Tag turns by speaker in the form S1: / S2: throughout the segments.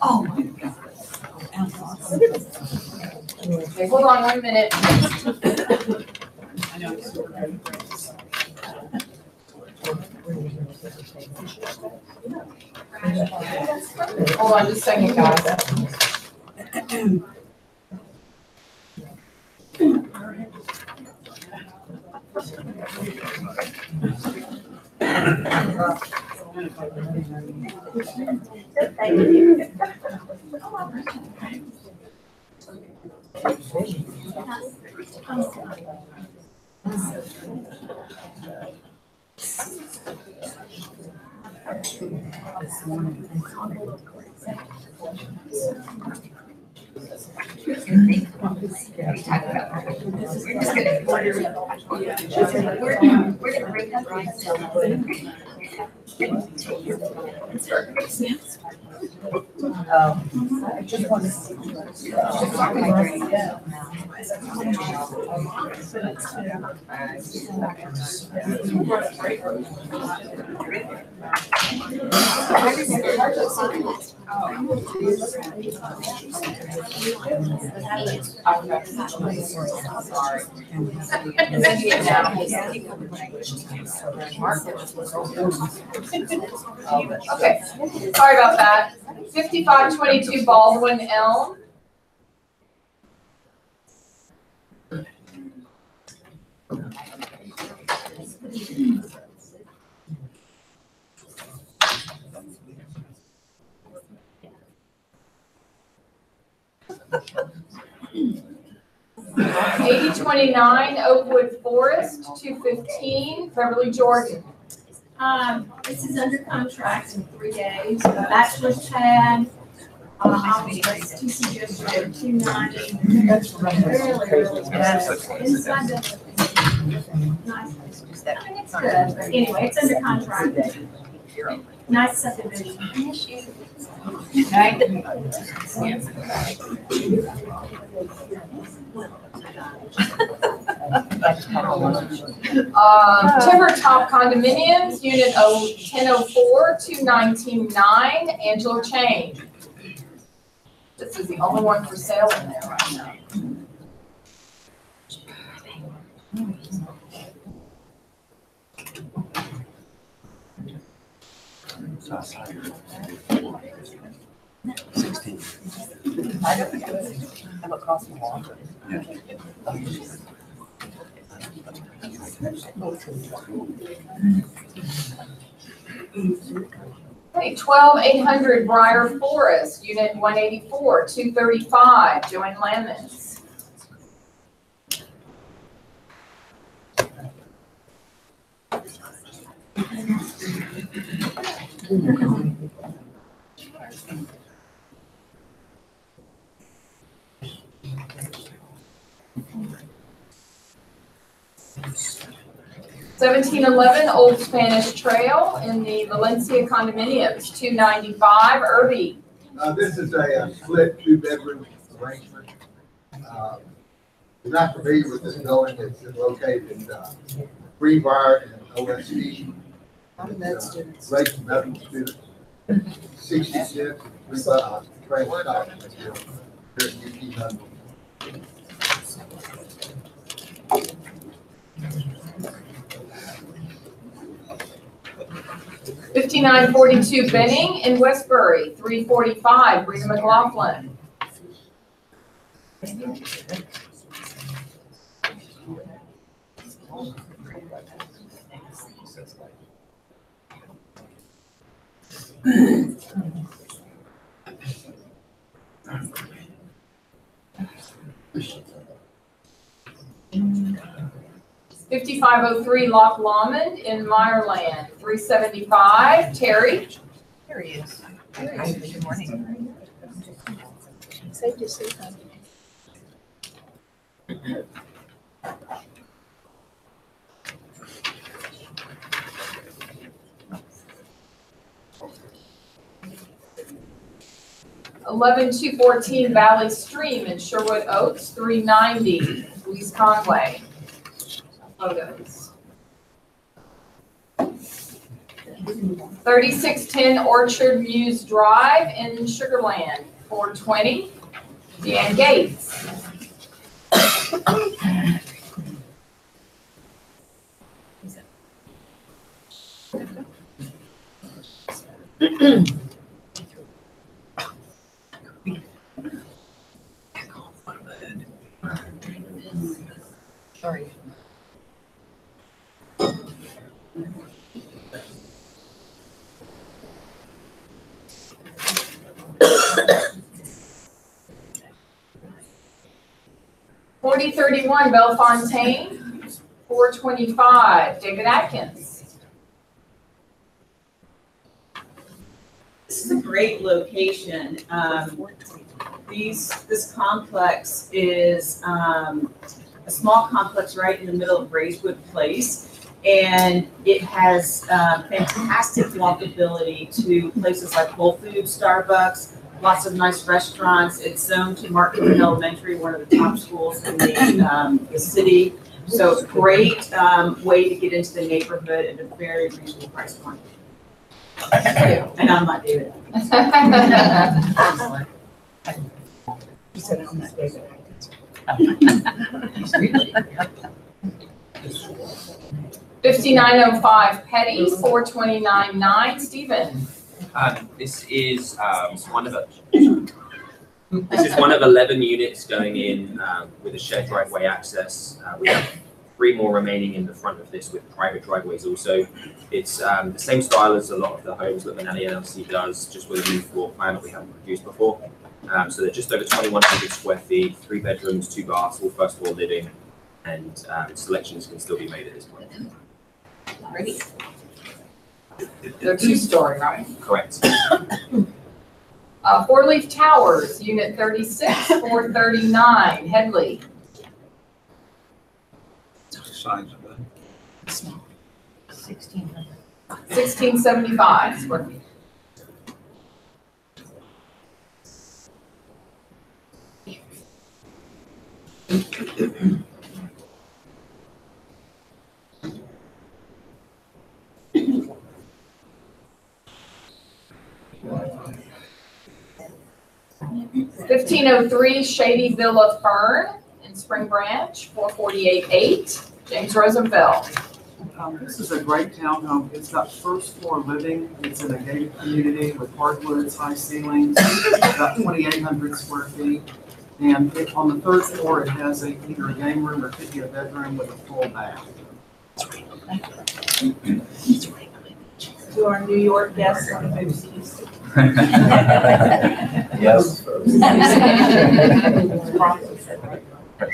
S1: Oh my God.
S2: Okay, hold on 1 minute.
S1: I know it's super great.
S2: Hold on just a second, guys.
S1: I just want to see.
S2: Okay, sorry about that. 5522 Baldwin Elm. $80.29 Oakwood Forest, 215 Beverly, Jordan.
S3: This is under contract in 3 days. Bachelor's pad. TCGS for 290. Really good. Inside the. Nice. I mean, it's good, but anyway, it's under contract. Nice subdivision.
S2: Timber Top Condominiums, Unit 1004, 2199 Angela Chain. This is the only one for sale in there right now.
S1: I don't have a cost of water.
S2: Okay, 12800 Briar Forest, Unit 184, 235 Joanne Lamons. $1711 Old Spanish Trail in the Valencia condominiums, 295 Irby.
S4: This is a split 2-bedroom arrangement. If you're not familiar with this building, it's located in Greenbrier and OSD. Lake Medical students, 60 cents, train stop. Here in UT Huntsville.
S2: $5942 Benning in Westbury, 345 Rita McLaughlin. $5503 Loch Lomond in Meyerland, 375 Terry.
S1: Here he is. Good morning. Safe to see him.
S2: $11,214 Valley Stream in Sherwood Oaks, 390 Louise Conway. Photos. 3610 Orchard Muse Drive in Sugarland, 420, Deanne Gates.
S1: Sorry.
S2: Forty 31 Bellefontaine, 425, David Atkins.
S5: This is a great location. This complex is a small complex right in the middle of Braeswood Place. And it has fantastic walkability to places like Whole Foods, Starbucks, lots of nice restaurants. It's zoned to Martin Elementary, one of the top schools in the city. So it's a great way to get into the neighborhood at a very reasonable price point. And I'm not David.
S1: You said I'm not David.
S2: 5905 Petty, 429.9, Stephen.
S6: This is one of 11 units going in with a shared driveway access. We have 3 more remaining in the front of this with private driveways also. It's the same style as a lot of the homes that Manelli LLC does, just with a new floor plan that we haven't produced before. So they're just over 2,100 square feet, 3 bedrooms, 2 baths, all first floor living, and selections can still be made at this point.
S2: Ready? They're 2-story, right?
S6: Correct.
S2: 4 Leaf Towers, Unit 36, 439, Headley.
S7: Size of that.
S1: Small. 1,600.
S2: 1675 square feet. $1503 Shady Villa Fern in Spring Branch, 448.8, James Rosenfeld.
S8: This is a great townhome. It's got first floor living. It's in a gated community with hardwoods, high ceilings, about 2,800 square feet. And on the 3rd floor, it has either a game room or could be a bedroom with a full bath.
S5: To our New York guests on the movies.
S7: Yes.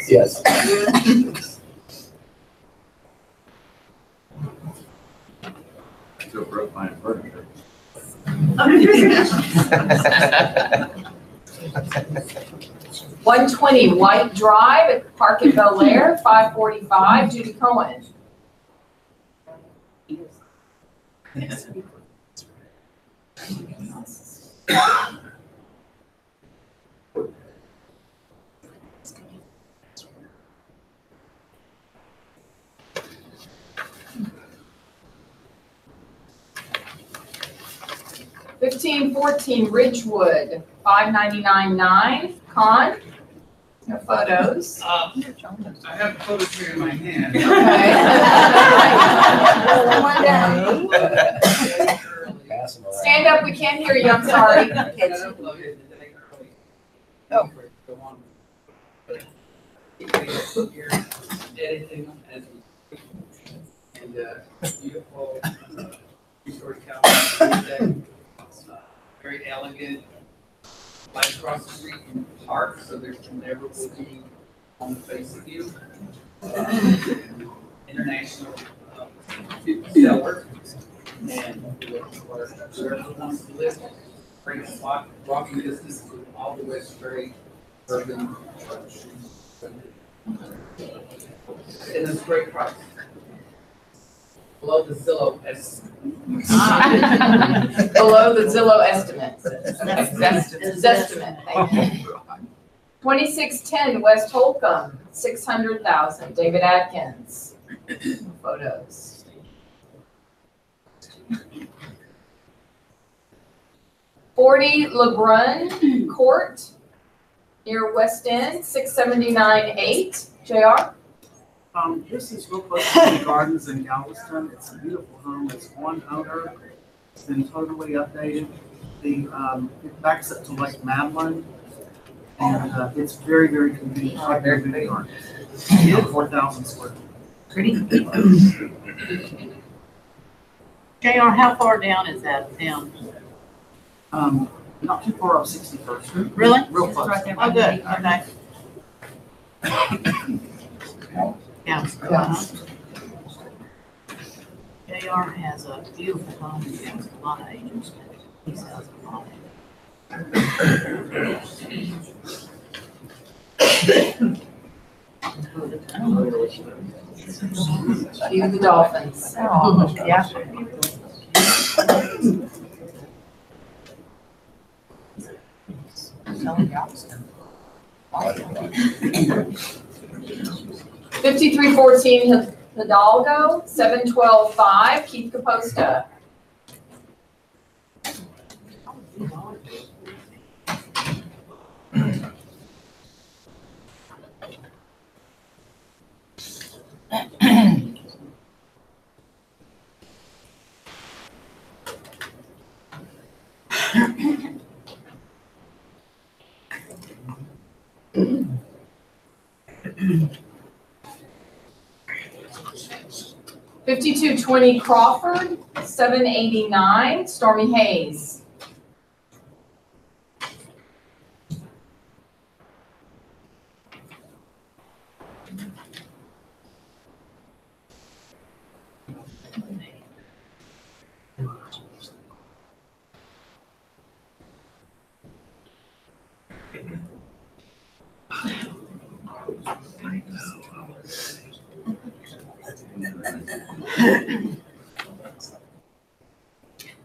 S7: Yes. Still broke my furniture.
S2: 120 White Drive at Park at Bel Air, 545, Judy Cohen. $1514 Ridgewood, 599.9, Con. No photos.
S9: I have photos here in my hand.
S2: Stand up, we can't hear you, I'm sorry.
S1: Oh.
S9: Editing as we and beautiful 3-story town. Very elegant. Right across the street from the park, so there never will be on the face of you. International seller. And whoever wants to live, great spot, walking distance to all the Westbury urban. And it's a great price. Below the Zillow estimate.
S2: Below the Zillow estimate. Zestimate, thank you. 2610 West Holcomb, 600,000, David Atkins. Photos. 40 LeBrun Court near West End, 679.8. JR?
S8: This is real close to the gardens in Galveston. It's a beautiful home. It's one owner. It's been totally updated. It backs up to Lake Madeline. And it's very, very convenient. Right there in the yard. 4,000 square feet.
S1: Pretty. JR, how far down is that down?
S8: Not too far off 61st.
S1: Really?
S8: Real
S3: It's
S8: close.
S3: right there
S1: Oh,
S3: by
S1: good,
S3: the-
S1: okay. Yeah. JR has a beautiful home, he has a lot of acres, he sells a lot.
S2: Cue the dolphins.
S1: Yeah. Selling Galveston.
S2: 5314 Hidalgo, 712.5. Keith Caposta. $52.20 Crawford, 789, Stormy Hayes.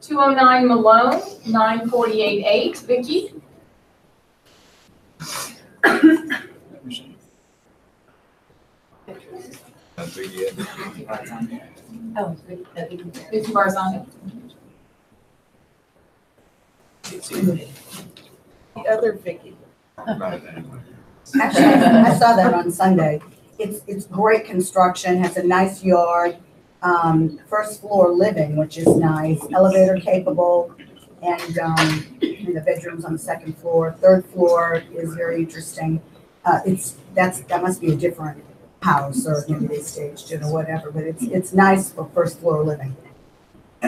S2: $209 Malone, 948.8, Vicky.
S3: Oh,
S2: Vicky Barzani.
S1: The other Vicky.
S10: Actually, I saw that on Sunday. It's great construction, has a nice yard, first floor living, which is nice, elevator capable, and the bedrooms on the second floor. Third floor is very interesting. That must be a different house, or maybe they staged it or whatever, but it's nice for first floor living.
S3: I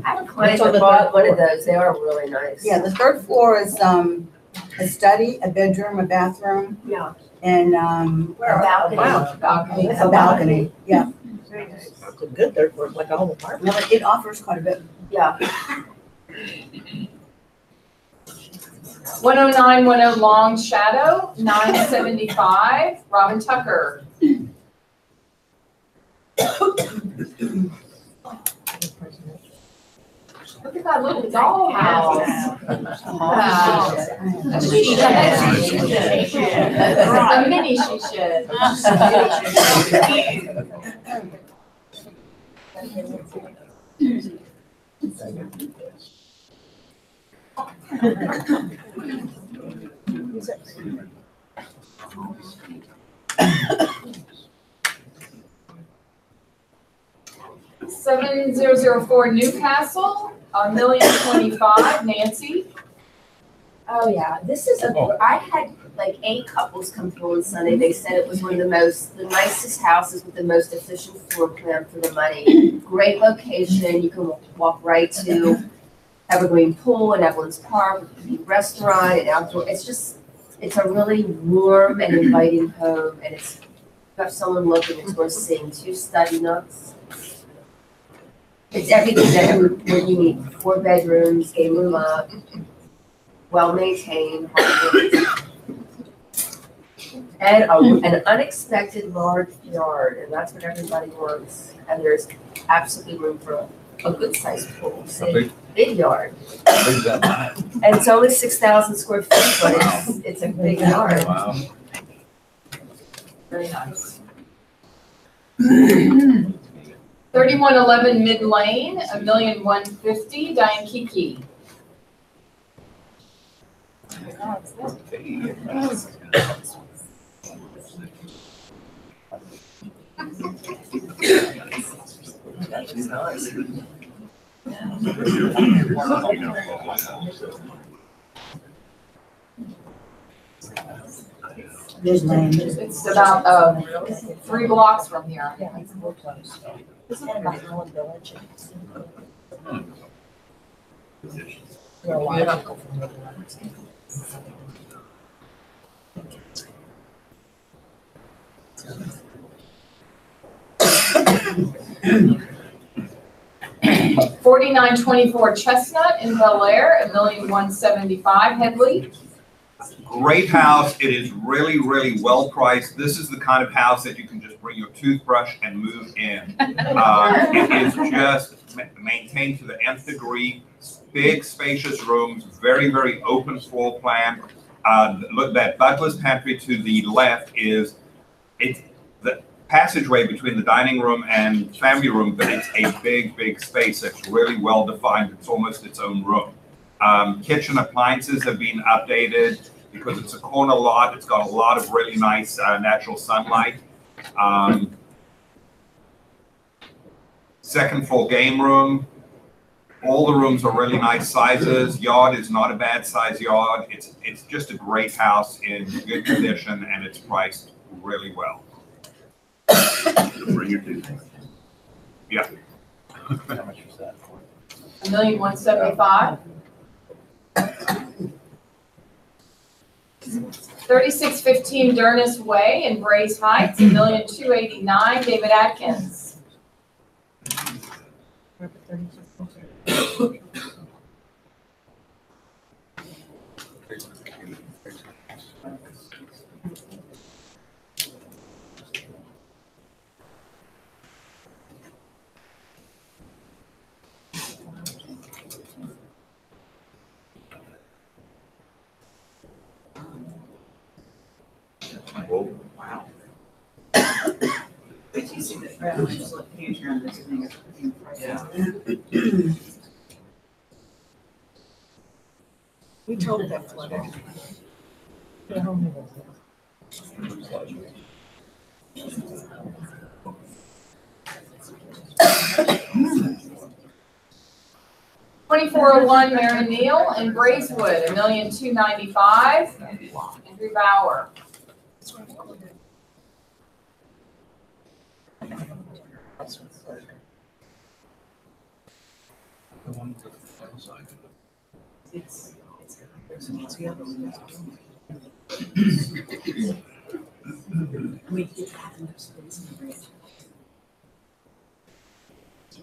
S3: have a client that bought one of those. They are really nice.
S10: Yeah, the third floor is a study, a bedroom, a bathroom,
S3: Yeah.
S10: and
S3: A balcony.
S2: Balcony.
S10: a balcony. Yeah,
S3: Very nice.
S1: It's a good third floor, like a home apartment.
S10: well, it offers quite a bit.
S3: Yeah.
S2: 10910 Long Shadow, 975, Robin Tucker. Look at that little dollhouse. Wow. A she shed. A mini she shed. $7004 Newcastle, $1,025,000, Nancy.
S3: Oh, yeah, this is I had like 8 couples come through on Sunday. They said it was one of the nicest houses with the most efficient floor plan for the money. Great location, you can walk right to Evergreen Pool and Evelyn's Park, the restaurant and outdoor. It's a really warm and inviting home, and it's got someone looking, it's worth seeing. 2 study nooks. It's everything that what you need. 4 bedrooms, game room up, well maintained, and an unexpected large yard, and that's what everybody wants. And there's absolutely room for a good sized pool. So big yard. And it's only 6,000 square feet, but it's a big yard.
S7: Wow.
S2: Very nice. 3111 Mid Lane, $1,150,000, Diane Kiki.
S10: There's land.
S2: It's about, 3 blocks from here.
S1: Yeah, it's real close. Isn't it like North Village? There are a lot of people from Midland.
S2: 4924 Chestnut in Bel Air, $1,175,000 Headley.
S11: Great house. It is really, really well priced. This is the kind of house that you can just bring your toothbrush and move in. It is just maintained to the nth degree. Big, spacious rooms, very, very open floor plan. Look, that butler's pantry to the left it's the passageway between the dining room and family room, but it's a big, big space that's really well defined. It's almost its own room. Kitchen appliances have been updated because it's a corner lot. It's got a lot of really nice natural sunlight. Second floor game room. All the rooms are really nice sizes. Yard is not a bad size yard. It's just a great house in good condition, and it's priced really well.
S7: Bring your tooth.
S11: Yeah.
S7: How much was that for?
S2: $1,175,000. 3615 Durness Way in Braes Heights, $1,289,000 David Atkins.
S7: Whoa.
S5: Wow. Did you see that? Just look huge around this thing.
S8: Yeah.
S1: We told that flooded.
S2: $2,401 Mary Neal in Braeswood, $1,295,000 Andrew Bauer.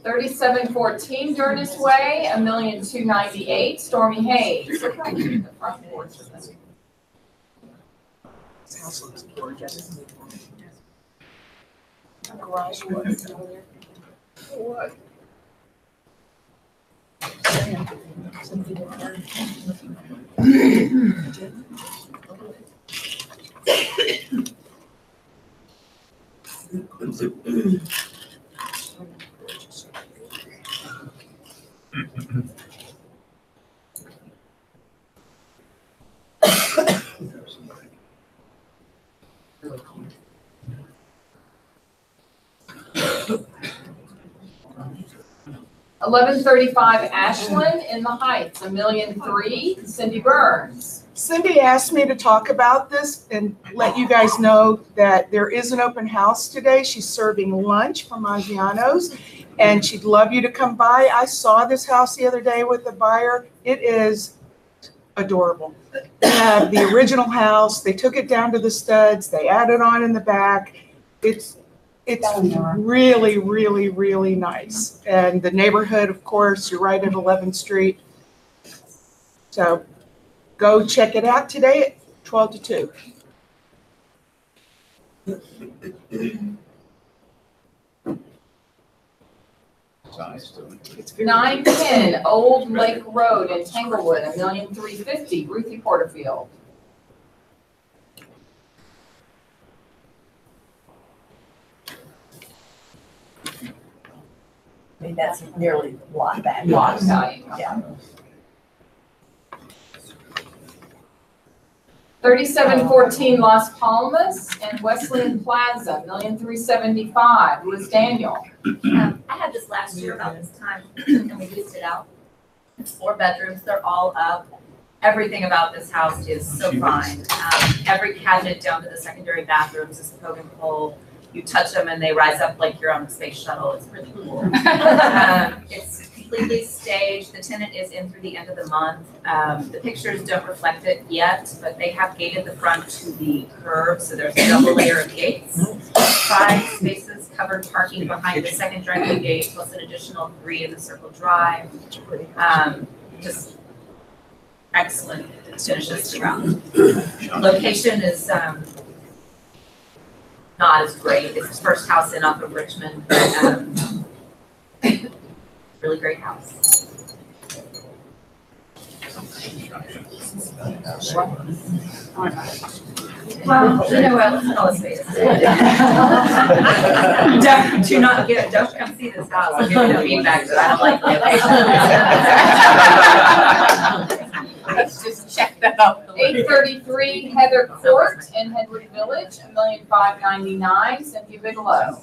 S2: $3,714 Durness Way, $1,298,000 Stormy Hayes. Look how cute the front porch is.
S1: This house looks gorgeous. Garage was. What?
S2: $1,135 Ashland in the Heights, $1,003,000 Cindy Burns.
S12: Cindy asked me to talk about this and let you guys know that there is an open house today. She's serving lunch for Maggiano's, and she'd love you to come by. I saw this house the other day with the buyer. It is adorable. They have the original house. They took it down to the studs. They added on in the back. It's really, really, really nice. And the neighborhood, of course, you're right at 11th Street. So go check it out today at 12 to 2.
S7: It's
S2: 910 Old Lake Road in Tanglewood, $1,350,000 Ruthie Porterfield.
S1: I mean, that's nearly lot value.
S2: Lot value.
S1: Yeah.
S2: 3714 Las Palmas and Wesleyan Plaza, $1,375,000. Liz Daniel.
S3: I had this last year about this time, and we leased it out. It's 4 bedrooms, they're all up. Everything about this house is so fine. Every cabinet down to the secondary bathrooms is poke and pull. You touch them and they rise up like you're on the space shuttle. It's really cool. It's completely staged. The tenant is in through the end of the month. The pictures don't reflect it yet, but they have gated the front to the curb, so there's a double layer of gates. 5 spaces covered parking behind the second driveway gate, plus an additional 3 in the circle drive. Just excellent finishes throughout. Location is not as great. It's the first house in off of Richmond, but really great house. Well, you know what, let's call it space. Don't come see this house. I'll give you no feedback that I don't like the location.
S1: Let's just check that out.
S2: 833 Heather Court in Headwood Village, $1,599,000. Cynthia Bigelow.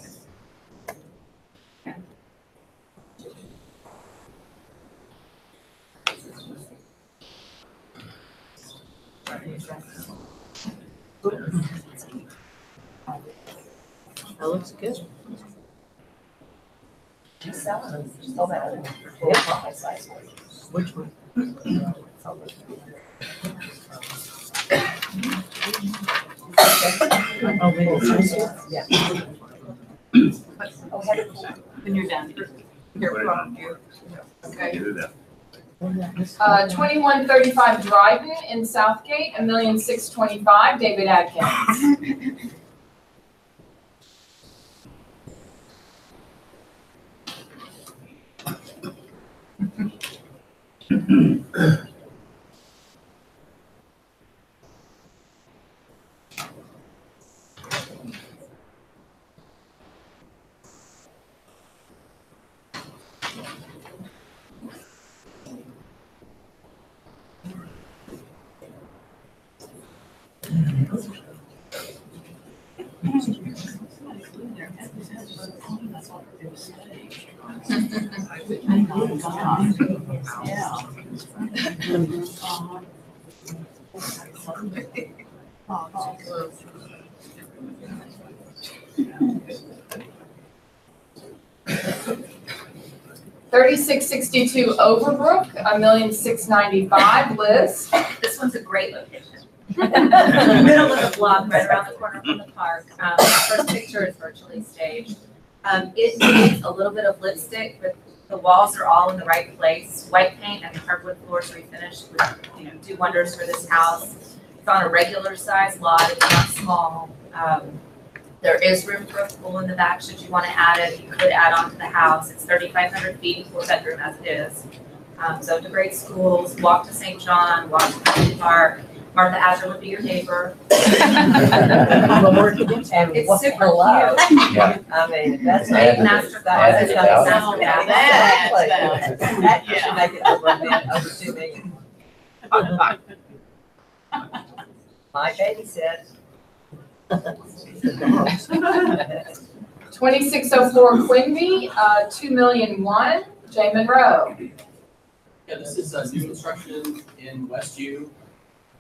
S1: That looks good. She's selling them. Sell that other one for 12. Which one? Oh, maybe it's here? Yeah. Oh, Heather, when you're done. Here from you.
S2: Okay. 2135 Dryden in Southgate, $1,625,000. David Adkins. $3662 Overbrook, $1,695,000. Liz.
S3: This one's a great location. Middle of the block, right around the corner from the park. First picture is virtually staged. It needs a little bit of lipstick, but the walls are all in the right place. White paint and hardwood floors refinished would, do wonders for this house. It's on a regular size lot. It's not small. There is room for a pool in the back should you want to add it. You could add on to the house. It's 3,500 feet, 4-bedroom as it is. So to great schools, walk to St. John, walk to Country Park. Martha Azure would be your neighbor. It's super cute.
S1: I mean, that's
S3: Big master closet.
S1: That should make it over 2 million. My baby said.
S2: 2604 Quimby, $2,000,001. Jay Monroe.
S13: Yeah, this is new construction in Westview.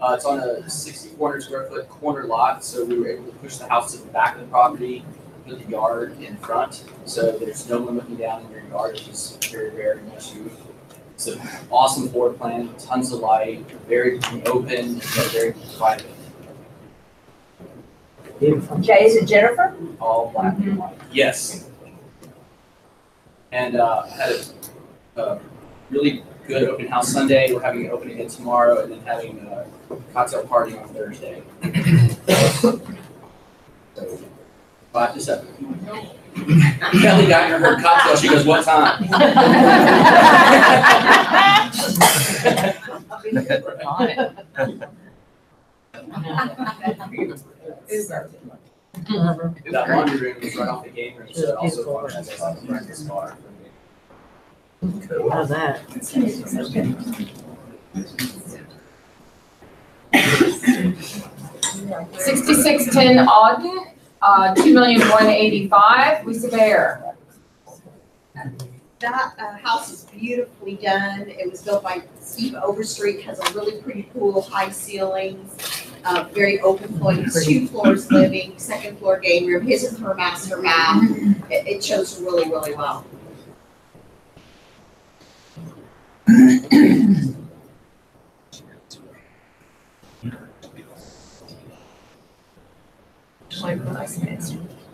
S13: It's on a 6,400 square foot corner lot, so we were able to push the house to the back of the property, put the yard in front, so there's no one looking down in your yard, which is very rare in Westview. It's an awesome floor plan, tons of light, very open, but very private.
S1: Beautiful. Jay, is it Jennifer?
S13: All black and white. Yes. And had a really good open house Sunday. We're having an open again tomorrow, and then having a cocktail party on Thursday. So 5 to 7. Kelly got in her cocktail. She goes, "What time?" That laundry room is right off the game room, so it also functions as a breakfast bar.
S1: How's that?
S2: 6610 Auden, 2,185,000. Lisa Bear.
S14: That house is beautifully done. It was built by Steve Overstreet, has a really pretty cool high ceilings, very open floors, 2 floors living, 2nd floor game room. His is her master bath. It shows really, really well.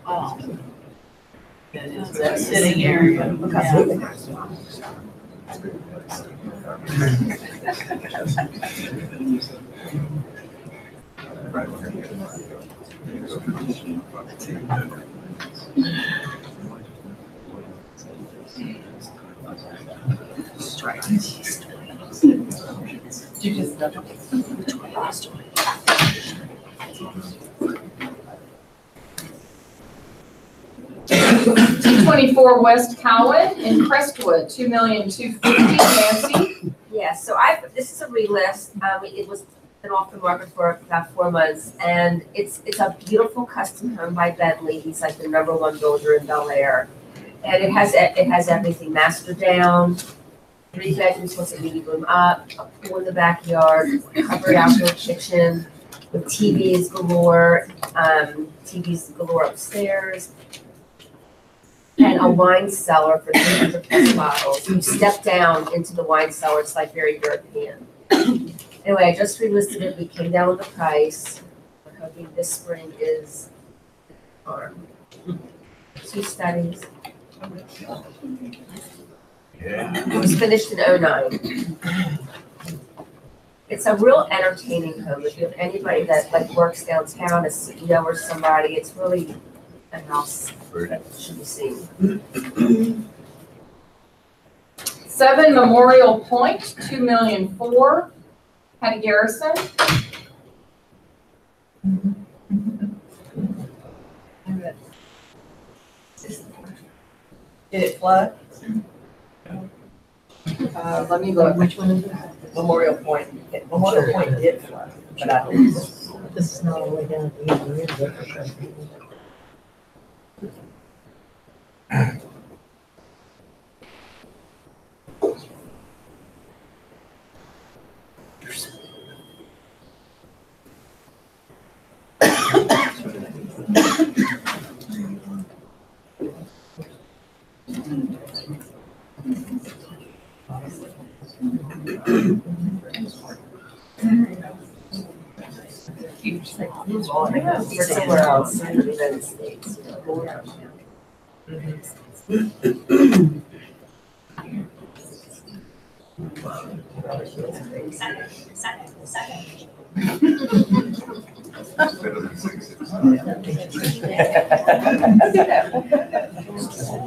S5: Oh. It's that sitting area.
S2: You just 224 West Cowan in Crestwood, 2,250,000. Nancy.
S1: Yeah, so this is a relist. It was been off the market for about 4 months, and it's a beautiful custom home by Bentley. He's like the #1 builder in Bel Air, and it has everything master down, 3 bedrooms plus a meeting room up, a pool in the backyard, covered outdoor kitchen with TVs galore upstairs, and a wine cellar for 300 plus bottles. You step down into the wine cellar, it's like very European. Anyway, I just relisted it, we came down with the price. We're hoping this spring is on. 2 studies. It was finished in '09. It's a real entertaining home. If you have anybody that like works downtown, a CEO or somebody, it's really a house that should be seen.
S2: 7 Memorial Point, 2,004,000. Patty Garrison.
S10: Did it flood?
S2: Let me look.
S10: Which one is it? Memorial Point. Memorial Point did flood, but I think this is not all the way down to the end, is it?
S1: For somewhere else in the United States.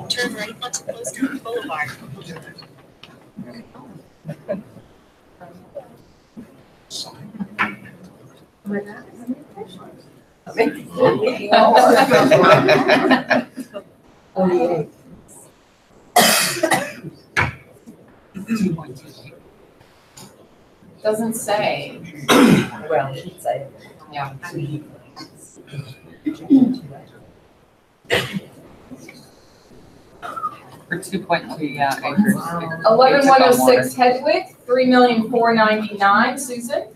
S3: Turn right onto Post Boulevard.
S2: Doesn't say.
S10: Well, it should say.
S2: Yeah.
S15: For 2.2 acres.
S2: 11106 Hedwig, 3,499,000. Susan.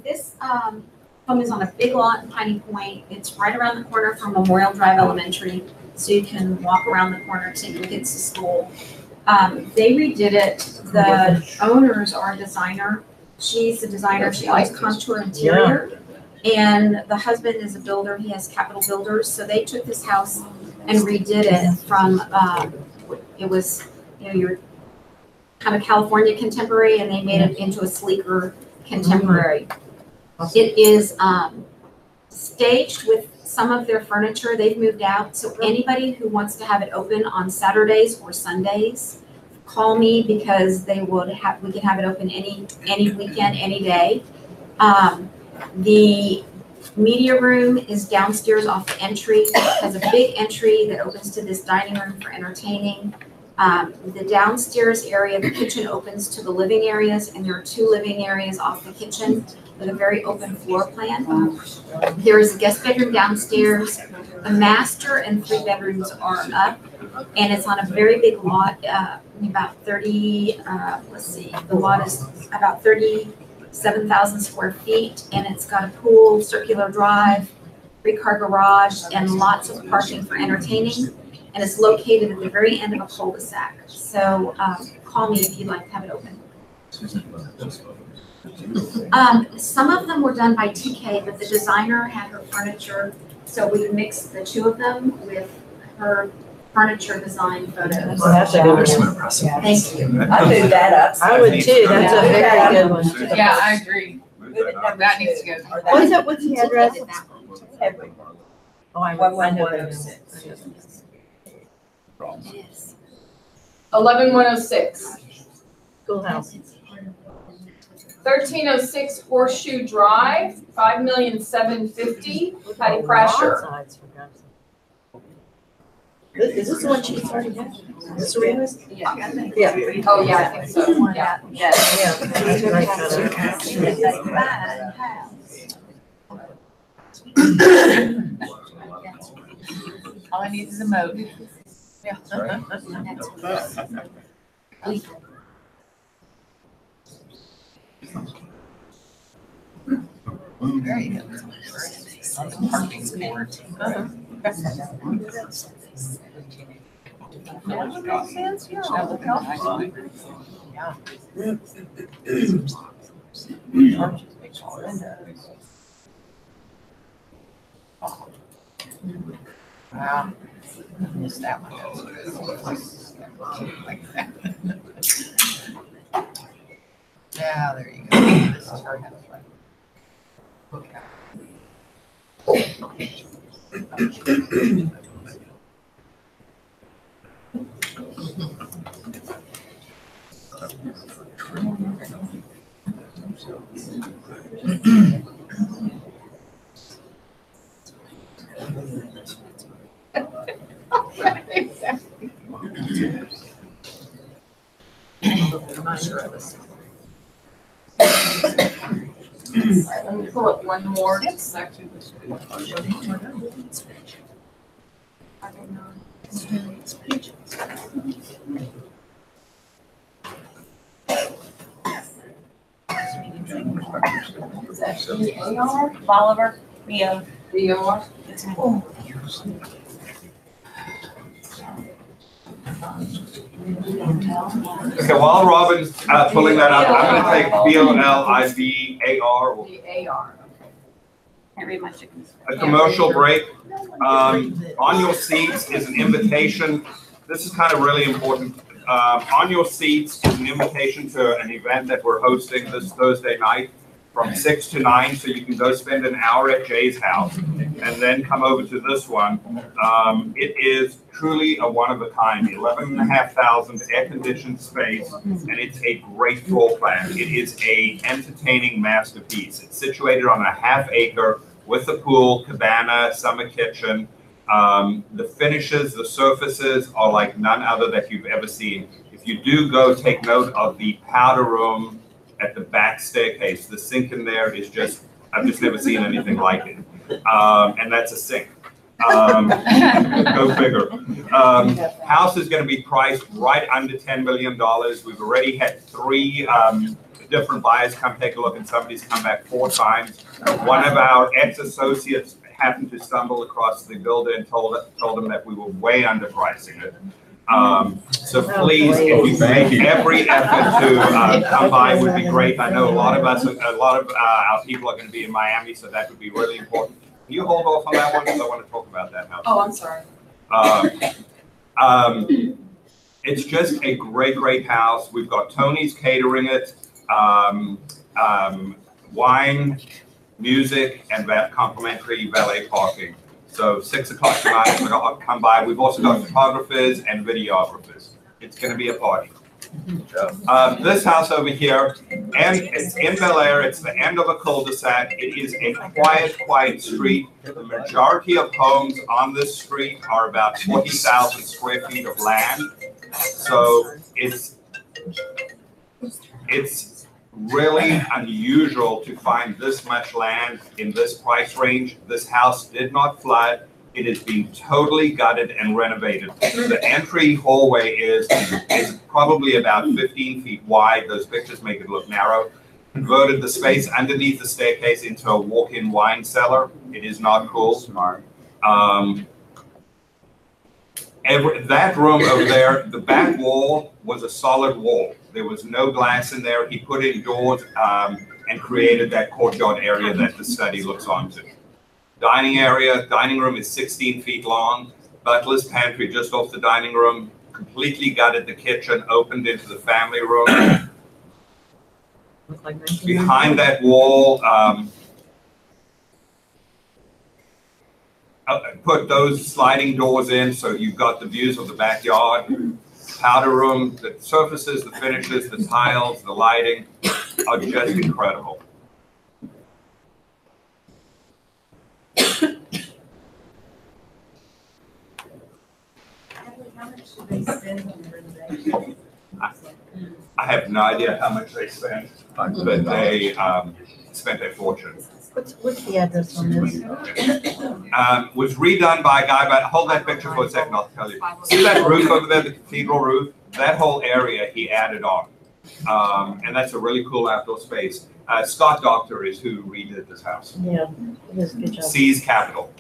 S3: This home is on a big lot in Piney Point. It's right around the corner from Memorial Drive Elementary, so you can walk around the corner to your kids to school. They redid it. The owners are a designer. She's a designer. She owns Contour Interior. And the husband is a builder. He has Capital Builders. So they took this house and redid it from, it was, your kind of California contemporary, and they made it into a sleeker contemporary. It is staged with some of their furniture. They've moved out. So anybody who wants to have it open on Saturdays or Sundays, call me, because we can have it open any weekend, any day. The media room is downstairs off the entry. It has a big entry that opens to this dining room for entertaining. The downstairs area, the kitchen opens to the living areas, and there are 2 living areas off the kitchen. with a very open floor plan. There is a guest bedroom downstairs. The master and 3 bedrooms are up, and it's on a very big lot, about 30, the lot is about 37,000 square feet, and it's got a pool, circular drive, 3-car garage, and lots of parking for entertaining. And it's located at the very end of a cul-de-sac. So call me if you'd like to have it open. Some of them were done by TK, but the designer had her furniture, so we mixed the 2 of them with her furniture design photos.
S15: Well, that's a good one.
S3: Thank you.
S15: I'd move that up. I would too, that's a very good one.
S2: Yeah, I agree. That needs to go.
S15: What's the address? Oh, I know that.
S2: 11106.
S15: Schoolhouse.
S2: 1306 Horseshoe Drive, $5,750,000. Patty Prasher.
S15: Is this the one she's already got? Is this Serena's?
S2: Yeah.
S15: Yeah.
S2: Oh, yeah, I think so. Yeah.
S15: All I need is a moat. Yeah. Very good. Parking court. Wow. I missed that one. Yeah, there you go. This is her house, right? Okay.
S2: Let me pull up one more section. Is that EAR?
S15: Bolivar, Mio.
S2: EAR?
S11: Okay, while Robin's pulling that up, I'm gonna take BOLIVAR,
S2: EAR.
S11: a commercial break. On your seats is an invitation. This is kind of really important. On your seats is an invitation to an event that we're hosting this Thursday night from 6 to 9, so you can go spend an hour at Jay's house and then come over to this one. It is truly a one-of-a-kind, 11,500 air-conditioned space, and it's a great floor plan. It is a entertaining masterpiece. It's situated on a half-acre with a pool, cabana, summer kitchen. The finishes, the surfaces are like none other that you've ever seen. If you do go, take note of the powder room at the back staircase. The sink in there is just, I've just never seen anything like it. And that's a sink. Go figure. House is going to be priced right under $10 million. We've already had 3 different buyers come take a look, and somebody's come back 4 times. One of our ex-associates happened to stumble across the builder and told them that we were way underpricing it. So please, if you make every effort to come by, would be great. I know a lot of our people are going to be in Miami, so that would be really important. Can you hold off on that one, because I want to talk about that house.
S2: Oh, I'm sorry.
S11: It's just a great, great house. We've got Tony's catering it, wine, music, and that complimentary valet parking. So 6 o'clock tonight, I'll come by. We've also got photographers and videographers. It's going to be a party. This house over here, and it's in Bel Air. It's the end of a cul-de-sac. It is a quiet, quiet street. The majority of homes on this street are about 40,000 square feet of land. So it's really unusual to find this much land in this price range. This house did not flood. It is being totally gutted and renovated. The entry hallway is probably about 15 feet wide. Those pictures make it look narrow. Converted the space underneath the staircase into a walk-in wine cellar. It is not cool.
S7: Smart.
S11: That room over there, the back wall was a solid wall. There was no glass in there. He put in doors and created that courtyard area that the study looks onto. Dining room is 16 feet long. Butler's pantry just off the dining room. Completely gutted the kitchen, opened into the family room. Behind that wall, put those sliding doors in so you've got the views of the backyard. Powder room, the surfaces, the finishes, the tiles, the lighting are just incredible.
S3: How much should they spend on the renovation?
S11: I have no idea how much they spent, but they spent a fortune.
S15: What's the address on this?
S11: Was redone by a guy, but hold that picture for a second, I'll tell you. See that roof over there, the cathedral roof? That whole area he added on. And that's a really cool outdoor space. Scott Doctor is who redid this house.
S15: Yeah, it is a good job.
S11: C's Capital.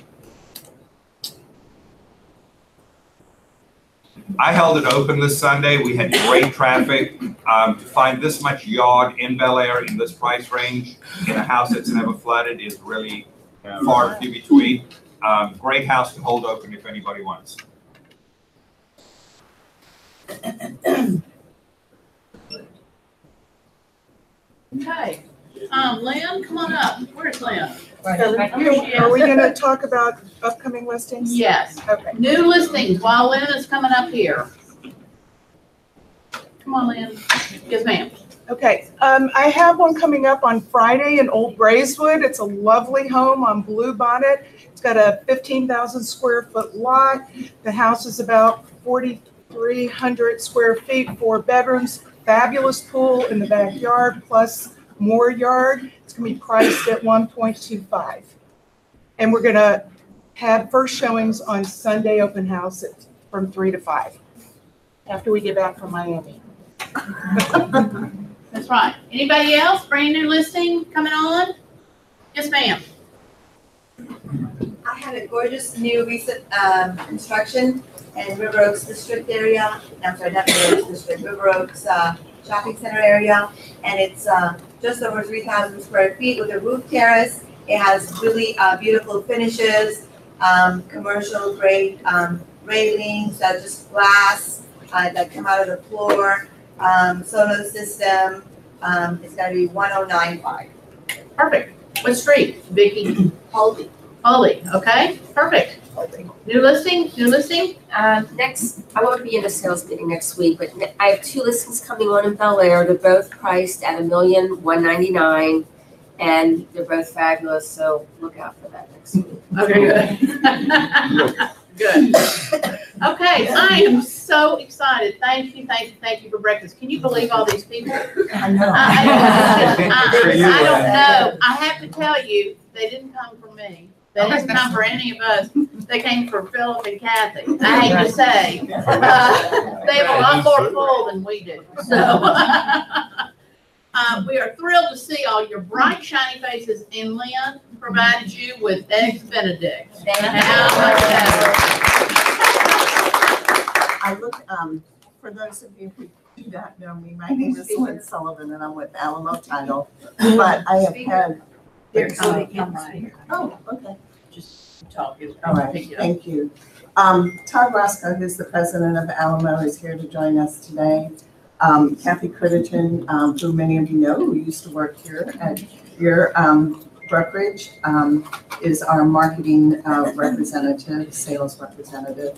S11: I held it open this Sunday. We had great traffic. To find this much yard in Bel Air in this price range in a house that's never flooded is really far and few between. Great house to hold open if anybody wants.
S16: Okay, Lynn, come on up. Where's Lynn?
S12: Are we going to talk about upcoming listings?
S16: Yes.
S12: Okay.
S16: New listings while Lynn is coming up here. Come on, Lynn. Yes, ma'am.
S12: Okay, I have one coming up on Friday in Old Braeswood. It's a lovely home on Blue Bonnet. It's got a 15,000 square foot lot. The house is about 4,300 square feet, 4 bedrooms, fabulous pool in the backyard, plus more yard. It's gonna be priced at 1.25. And we're gonna have first showings on Sunday open house from 3 to 5, after we get back from Miami.
S16: That's right. Anybody else? Brand new listing coming on? Yes, ma'am.
S17: I had a gorgeous new recent construction in River Oaks District area. I'm sorry, not River Oaks District, River Oaks Shopping Center area. And it's just over 3,000 square feet with a roof terrace. It has really beautiful finishes, commercial grade railings, just glass that come out of the floor. Solar system, it's gonna be 1095.
S16: Perfect. What street? Vicky?
S17: Holdy.
S16: Holly, okay, perfect. New listing, new listing?
S1: Next, I won't be in a sales meeting next week, but I have 2 listings coming on in Bel Air. They're both priced at $1,199,000, and they're both fabulous, so look out for that next week.
S16: Okay, good. Good. Okay, I am so excited. Thank you, thank you, thank you for breakfast. Can you believe all these people?
S10: I know.
S16: I don't know. I have to tell you, they didn't come for me. They didn't come for any of us. They came for Philip and Kathy. I hate to say. They have a lot more pull than we do. So we are thrilled to see all your bright, shiny faces, and Lynn provided you with Eggs Benedict. How much better?
S18: I look, for those of you who do not know me, my name is Lynn Sullivan and I'm with Alamo Title, but I have had. Oh, okay.
S16: Just talk.
S18: All right, thank you. Todd Roscoe, who's the president of Alamo, is here to join us today. Kathy Critterton, who many of you know, who used to work here at your brokerage, is our marketing representative, sales representative.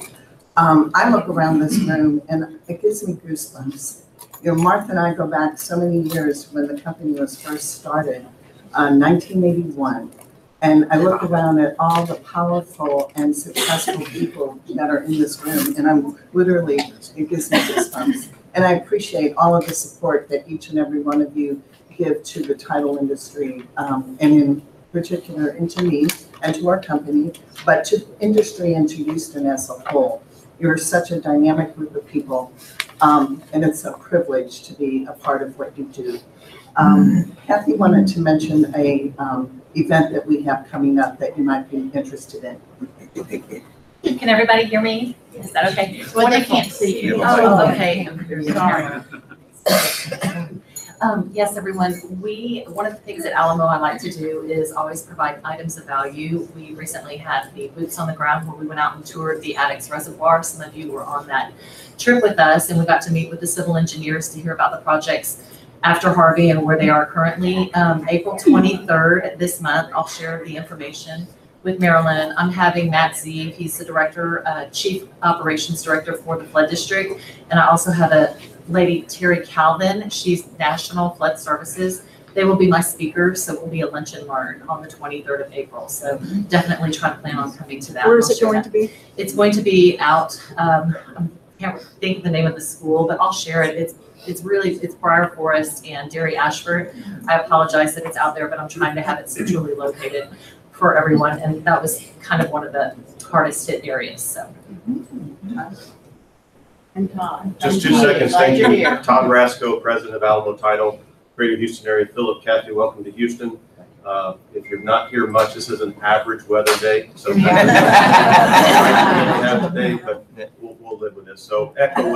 S18: I look around this room and it gives me goosebumps. You know, Martha and I go back so many years when the company was first started, 1981. And I look around at all the powerful and successful people that are in this room, and I'm literally, it gives me goosebumps. And I appreciate all of the support that each and every one of you give to the title industry, and in particular into me and to our company, but to industry and to Houston as a whole. You're such a dynamic group of people, and it's a privilege to be a part of what you do. Kathy wanted to mention a event that we have coming up that you might be interested in.
S3: Can everybody hear me? Is that okay?
S16: Well, they can't see you.
S3: Oh, okay. Sorry. Yes, everyone, one of the things at Alamo I like to do is always provide items of value. We recently had the boots on the ground where we went out and toured the Addicks Reservoir. Some of you were on that trip with us, and we got to meet with the civil engineers to hear about the projects after Harvey and where they are currently. April 23rd this month, I'll share the information with Marilyn. I'm having Matt Zeeve, he's the director, chief operations director for the flood district. And I also have a lady, Terry Calvin, she's National Flood Services. They will be my speakers, so it will be a lunch and learn on the 23rd of April. So definitely try to plan on coming to that.
S12: Where is it going to be?
S3: It's going to be out, I can't think of the name of the school, but I'll share it. It's Briar Forest and Derry Ashford. I apologize that it's out there, but I'm trying to have it centrally located for everyone. And that was kind of one of the hardest hit areas, so.
S16: And Todd.
S19: Just 2 seconds, thank you. Todd Rasco, President of Alamo Title, Greater Houston area. Philip, Kathy, welcome to Houston. If you're not here much, this is an average weather day. So today, but we'll live with this. So echo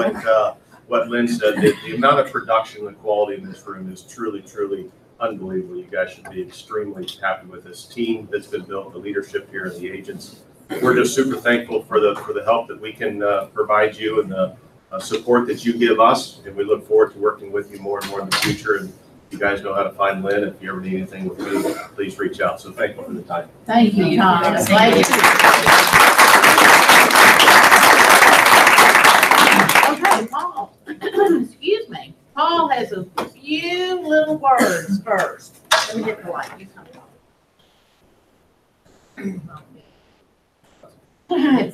S19: what Lynn said, the amount of production and quality in this room is truly, truly unbelievable. You guys should be extremely happy with this team that's been built, the leadership here and the agents. We're just super thankful for the help that we can provide you and the support that you give us. And we look forward to working with you more and more in the future. And you guys know how to find Lynn. If you ever need anything with me, please reach out. So thank you for the time.
S16: Thank you, Tom. Okay, Paul. Excuse me. Paul has a few little words first. Let me get the light. You come on.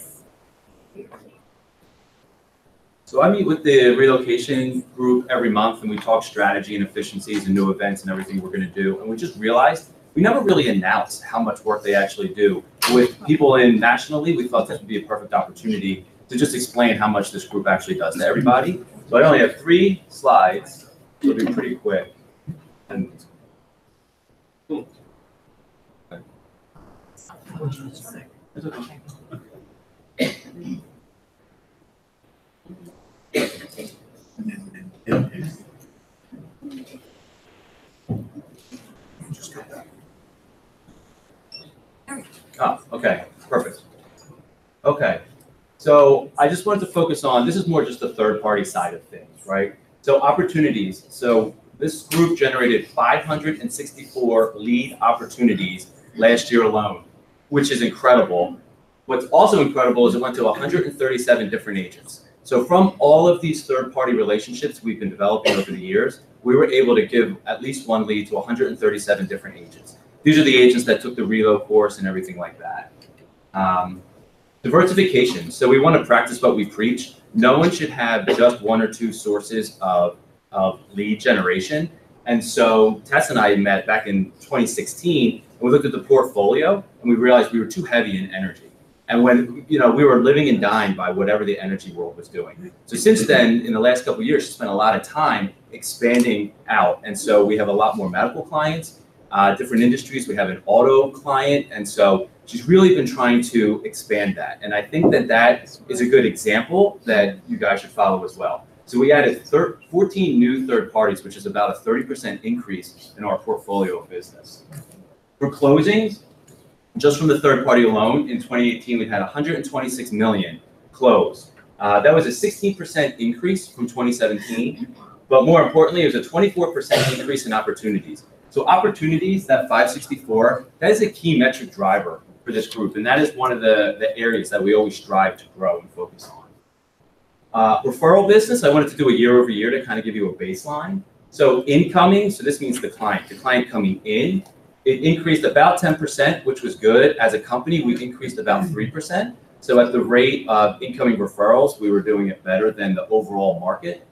S6: So I meet with the relocation group every month, and we talk strategy and efficiencies and new events and everything we're going to do. And we just realized we never really announced how much work they actually do. With people in nationally, we thought this would be a perfect opportunity to just explain how much this group actually does to everybody. So I only have 3 slides, so it'll be pretty quick. And oh, okay, perfect. Okay, so I just wanted to focus on, this is more just the third-party side of things, right? So opportunities. So this group generated 564 lead opportunities last year alone, which is incredible. What's also incredible is it went to 137 different agents. So from all of these third-party relationships we've been developing over the years, we were able to give at least one lead to 137 different agents. These are the agents that took the reload course and everything like that. Diversification. So we want to practice what we preach. No one should have just 1 or 2 sources of lead generation. And so Tess and I met back in 2016, and we looked at the portfolio, and we realized we were too heavy in energy. And when, we were living and dying by whatever the energy world was doing. So since then, in the last couple of years, she spent a lot of time expanding out. And so we have a lot more medical clients, different industries. We have an auto client. And so she's really been trying to expand that. And I think that that is a good example that you guys should follow as well. So we added 14 new third parties, which is about a 30% increase in our portfolio of business. For closings, just from the third party alone, in 2018, we had 126 million closed. That was a 16% increase from 2017, but more importantly, it was a 24% increase in opportunities. So opportunities, that 564, that is a key metric driver for this group, and that is one of the areas that we always strive to grow and focus on. Referral business, I wanted to do a year over year to kind of give you a baseline. So incoming, so this means the client coming in, it increased about 10%, which was good. As a company, we increased about 3%. So at the rate of incoming referrals, we were doing it better than the overall market.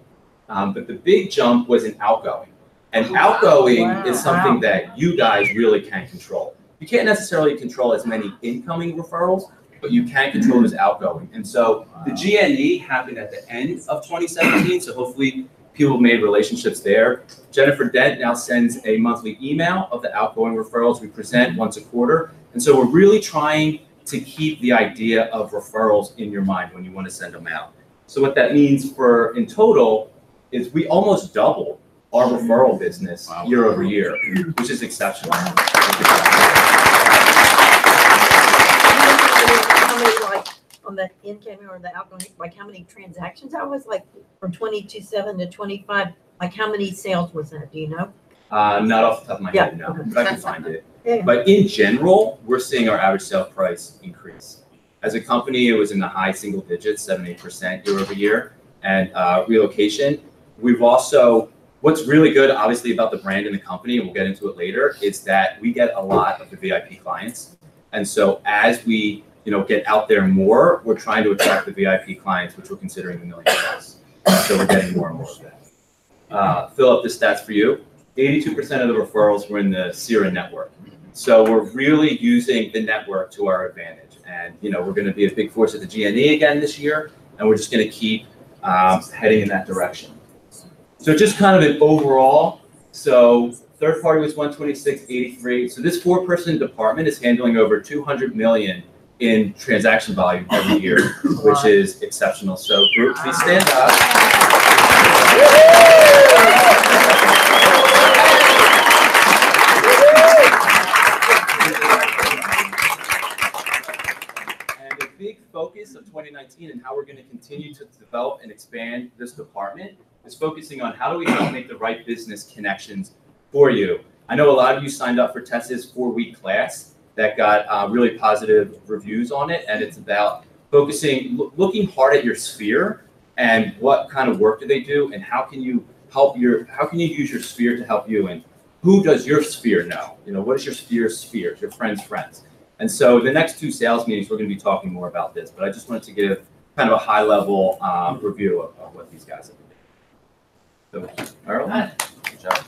S6: But the big jump was in outgoing. And outgoing
S12: Wow.
S6: is something that you guys really can control. You can't necessarily control as many incoming referrals, but you can control those outgoing. And so the GNE happened at the end of 2017, so hopefully people made relationships there. Jennifer Dent now sends a monthly email of the outgoing referrals we present once a quarter. And so we're really trying to keep the idea of referrals in your mind when you want to send them out. So what that means for in total is we almost doubled our referral business year over year, which is exceptional.
S20: How many, like, on the incoming or the outgoing, like how many transactions? I was like from 22.7 to 25, like how many sales was that? Do you know?
S6: Not off the top of my head, no,
S20: okay.
S6: but I can find it.
S20: Yeah.
S6: But in general, we're seeing our average sale price increase. As a company, it was in the high single digits, 7-8% year over year. And relocation, we've also, what's really good, obviously, about the brand and the company, and we'll get into it later, is that we get a lot of the VIP clients. And so as we get out there more, we're trying to attract the VIP clients, which we're considering the million plus. So we're getting more and more of that. Fill up the stats for you. 82% of the referrals were in the Sierra network. So we're really using the network to our advantage. And we're going to be a big force at the GNE again this year, and we're just going to keep heading in that direction. So just kind of an overall, so third party was 126.83. So this 4-person department is handling over 200 million in transaction volume every year, which is exceptional. So group, please stand up. And a big focus of 2019 and how we're going to continue to develop and expand this department is focusing on how do we help make the right business connections for you. I know a lot of you signed up for Tessa's 4-week class that got really positive reviews on it, and it's about focusing, looking hard at your sphere and what kind of work do they do, and how can you use your sphere to help you, and who does your sphere know? What is your sphere, your friends' friends? And so the next 2 sales meetings, we're going to be talking more about this, but I just wanted to give kind of a high-level review of what these guys have been doing. So, Earl, good job.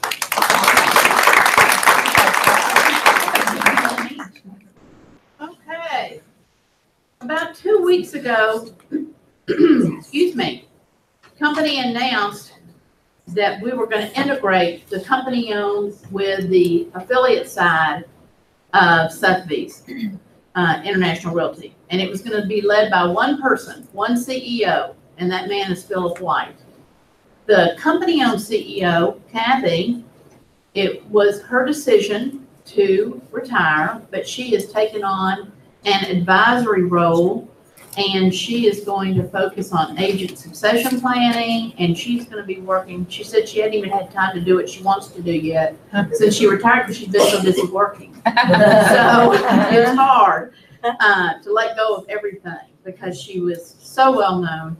S16: Okay. About 2 weeks ago, excuse me, company announced that we were going to integrate the company owned with the affiliate side of Sotheby's International Realty. And it was going to be led by one person, one CEO, and that man is Philip White. The company-owned CEO, Kathy, it was her decision to retire, but she has taken on an advisory role, and she is going to focus on agent succession planning, and she's going to be working. She said she hadn't even had time to do what she wants to do yet since she retired, because she's been so busy working. So it's hard to let go of everything because she was so well known.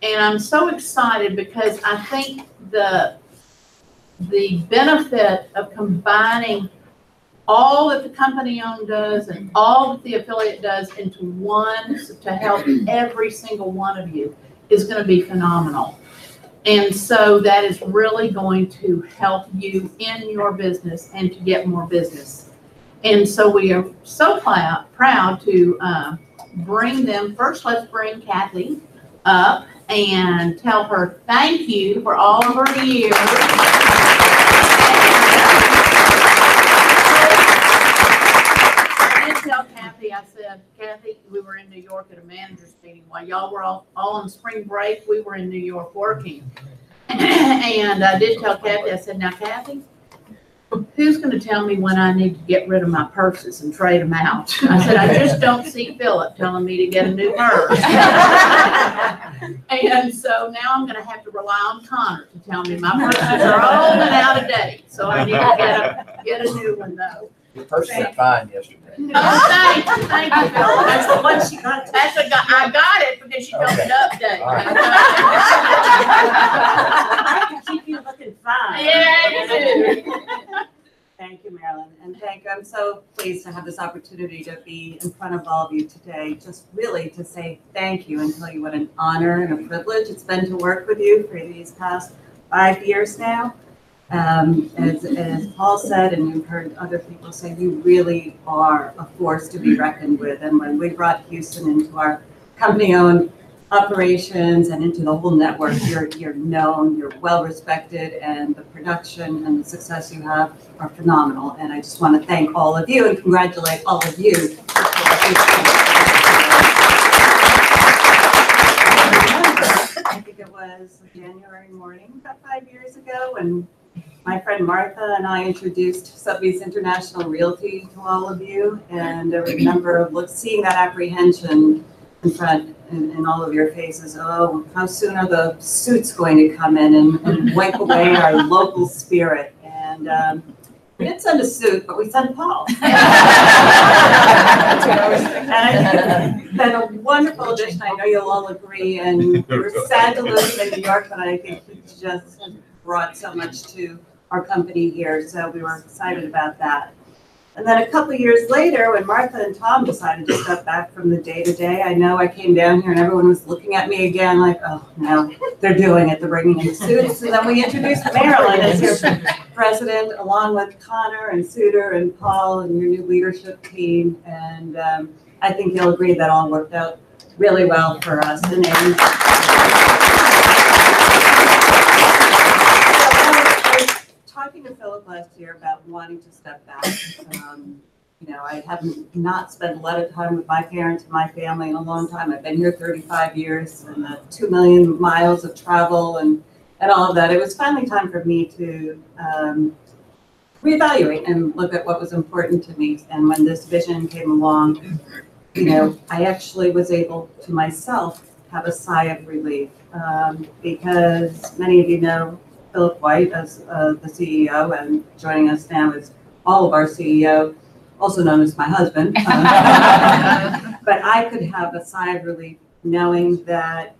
S16: And I'm so excited because I think the benefit of combining all that the company owned does and all that the affiliate does into one to help every single one of you is going to be phenomenal. And so that is really going to help you in your business and to get more business. And so we are so proud to bring them. First, let's bring Kathy up and tell her thank you for all of her years. I did tell Kathy, I said, Kathy, we were in New York at a manager's meeting. While y'all were all on spring break, we were in New York working. And I did tell Kathy, I said, now Kathy, who's going to tell me when I need to get rid of my purses and trade them out? I said, I just don't see Philip telling me to get a new purse. And so now I'm going to have to rely on Connor to tell me my purses are old and out of date. So I need to get a new one though.
S7: Your purse went fine yesterday.
S16: Oh, thank you, Philip. That's the one she got. I got it because she told me to update.
S21: I can keep you looking fine.
S16: Yeah, you do.
S21: Thank you, Marilyn. And I'm so pleased to have this opportunity to be in front of all of you today, just really to say thank you and tell you what an honor and a privilege it's been to work with you for these past 5 years now. As Paul said, and you've heard other people say, you really are a force to be reckoned with. And when we brought Houston into our company-owned operations and into the whole network, you're known, you're well-respected, and the production and the success you have are phenomenal. And I just want to thank all of you and congratulate all of you. I think it was January morning, about 5 years ago, when my friend Martha and I introduced Sotheby's International Realty to all of you, and I remember seeing that apprehension in front in all of your faces. Oh, how soon are the suits going to come in and wipe away our local spirit? And we didn't send a suit, but we sent Paul. And it's been a wonderful addition. I know you'll all agree, and we're sad to lose him in New York, but I think he just brought so much to our company here, so we were excited about that. And then a couple of years later, when Martha and Tom decided to step back from the day-to-day, I know I came down here and everyone was looking at me again like, oh, no, they're doing it. They're bringing in suits. And then we introduced Marilyn as your president, along with Connor and Suter and Paul and your new leadership team. And I think you'll agree that all worked out really well for us. And talking to Philip last year about wanting to step back. You know, I haven't not spent a lot of time with my parents and my family in a long time. I've been here 35 years and 2 million miles of travel and all of that. It was finally time for me to reevaluate and look at what was important to me. And when this vision came along, you know, I actually was able to myself have a sigh of relief because many of you know Philip White as the CEO, and joining us now is all of our CEO, also known as my husband. But I could have a sigh of relief knowing that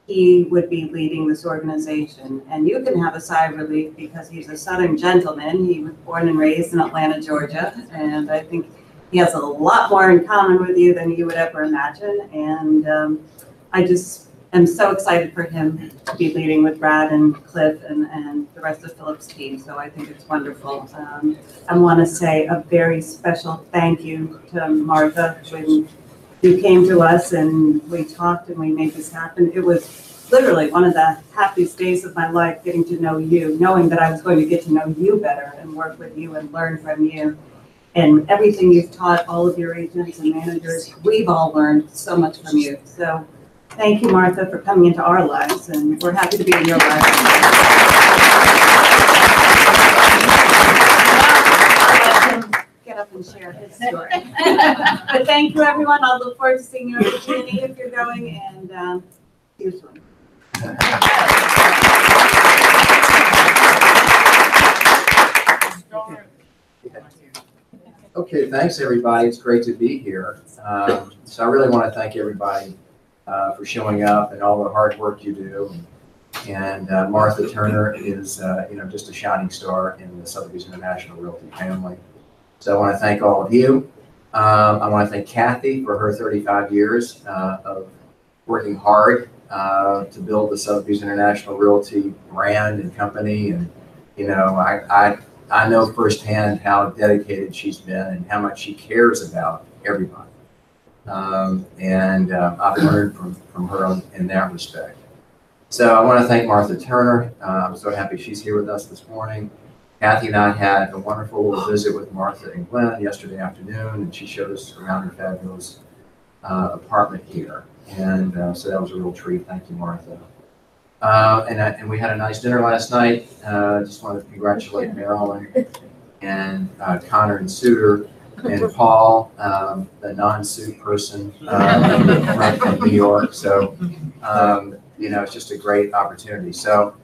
S21: he would be leading this organization. And you can have a sigh of relief because he's a Southern gentleman. He was born and raised in Atlanta, Georgia. And I think he has a lot more in common with you than you would ever imagine. And I just am so excited for him to be leading with Brad and Cliff and the rest of Philip's team. So I think it's wonderful. I want to say a very special thank you to Martha. When you came to us and we talked and we made this happen, it was literally one of the happiest days of my life getting to know you, knowing that I was going to get to know you better and work with you and learn from you. And everything you've taught all of your agents and managers, we've all learned so much from you. So thank you, Martha, for coming into our lives, and we're happy to be in your lives. Get up and share his story. But thank you, everyone. I'll look forward to seeing you at the G&E if you're going, and see you soon.
S4: Okay, thanks, everybody. It's great to be here. So I really want to thank everybody for showing up and all the hard work you do. And Martha Turner is, you know, just a shining star in the Sotheby's International Realty family. So I want to thank all of you. I want to thank Kathy for her 35 years of working hard to build the Sotheby's International Realty brand and company. And, you know, I know firsthand how dedicated she's been and how much she cares about everybody. I've learned from her in that respect. So I want to thank Martha Turner. I'm so happy she's here with us this morning. Kathy and I had a wonderful little visit with Martha and Glenn yesterday afternoon, and she showed us around her fabulous apartment here. And so that was a real treat. Thank you, Martha. And we had a nice dinner last night. Just want to congratulate Marilyn and Connor and Suter and Paul, the non-suit person from New York. So, you know, it's just a great opportunity. So,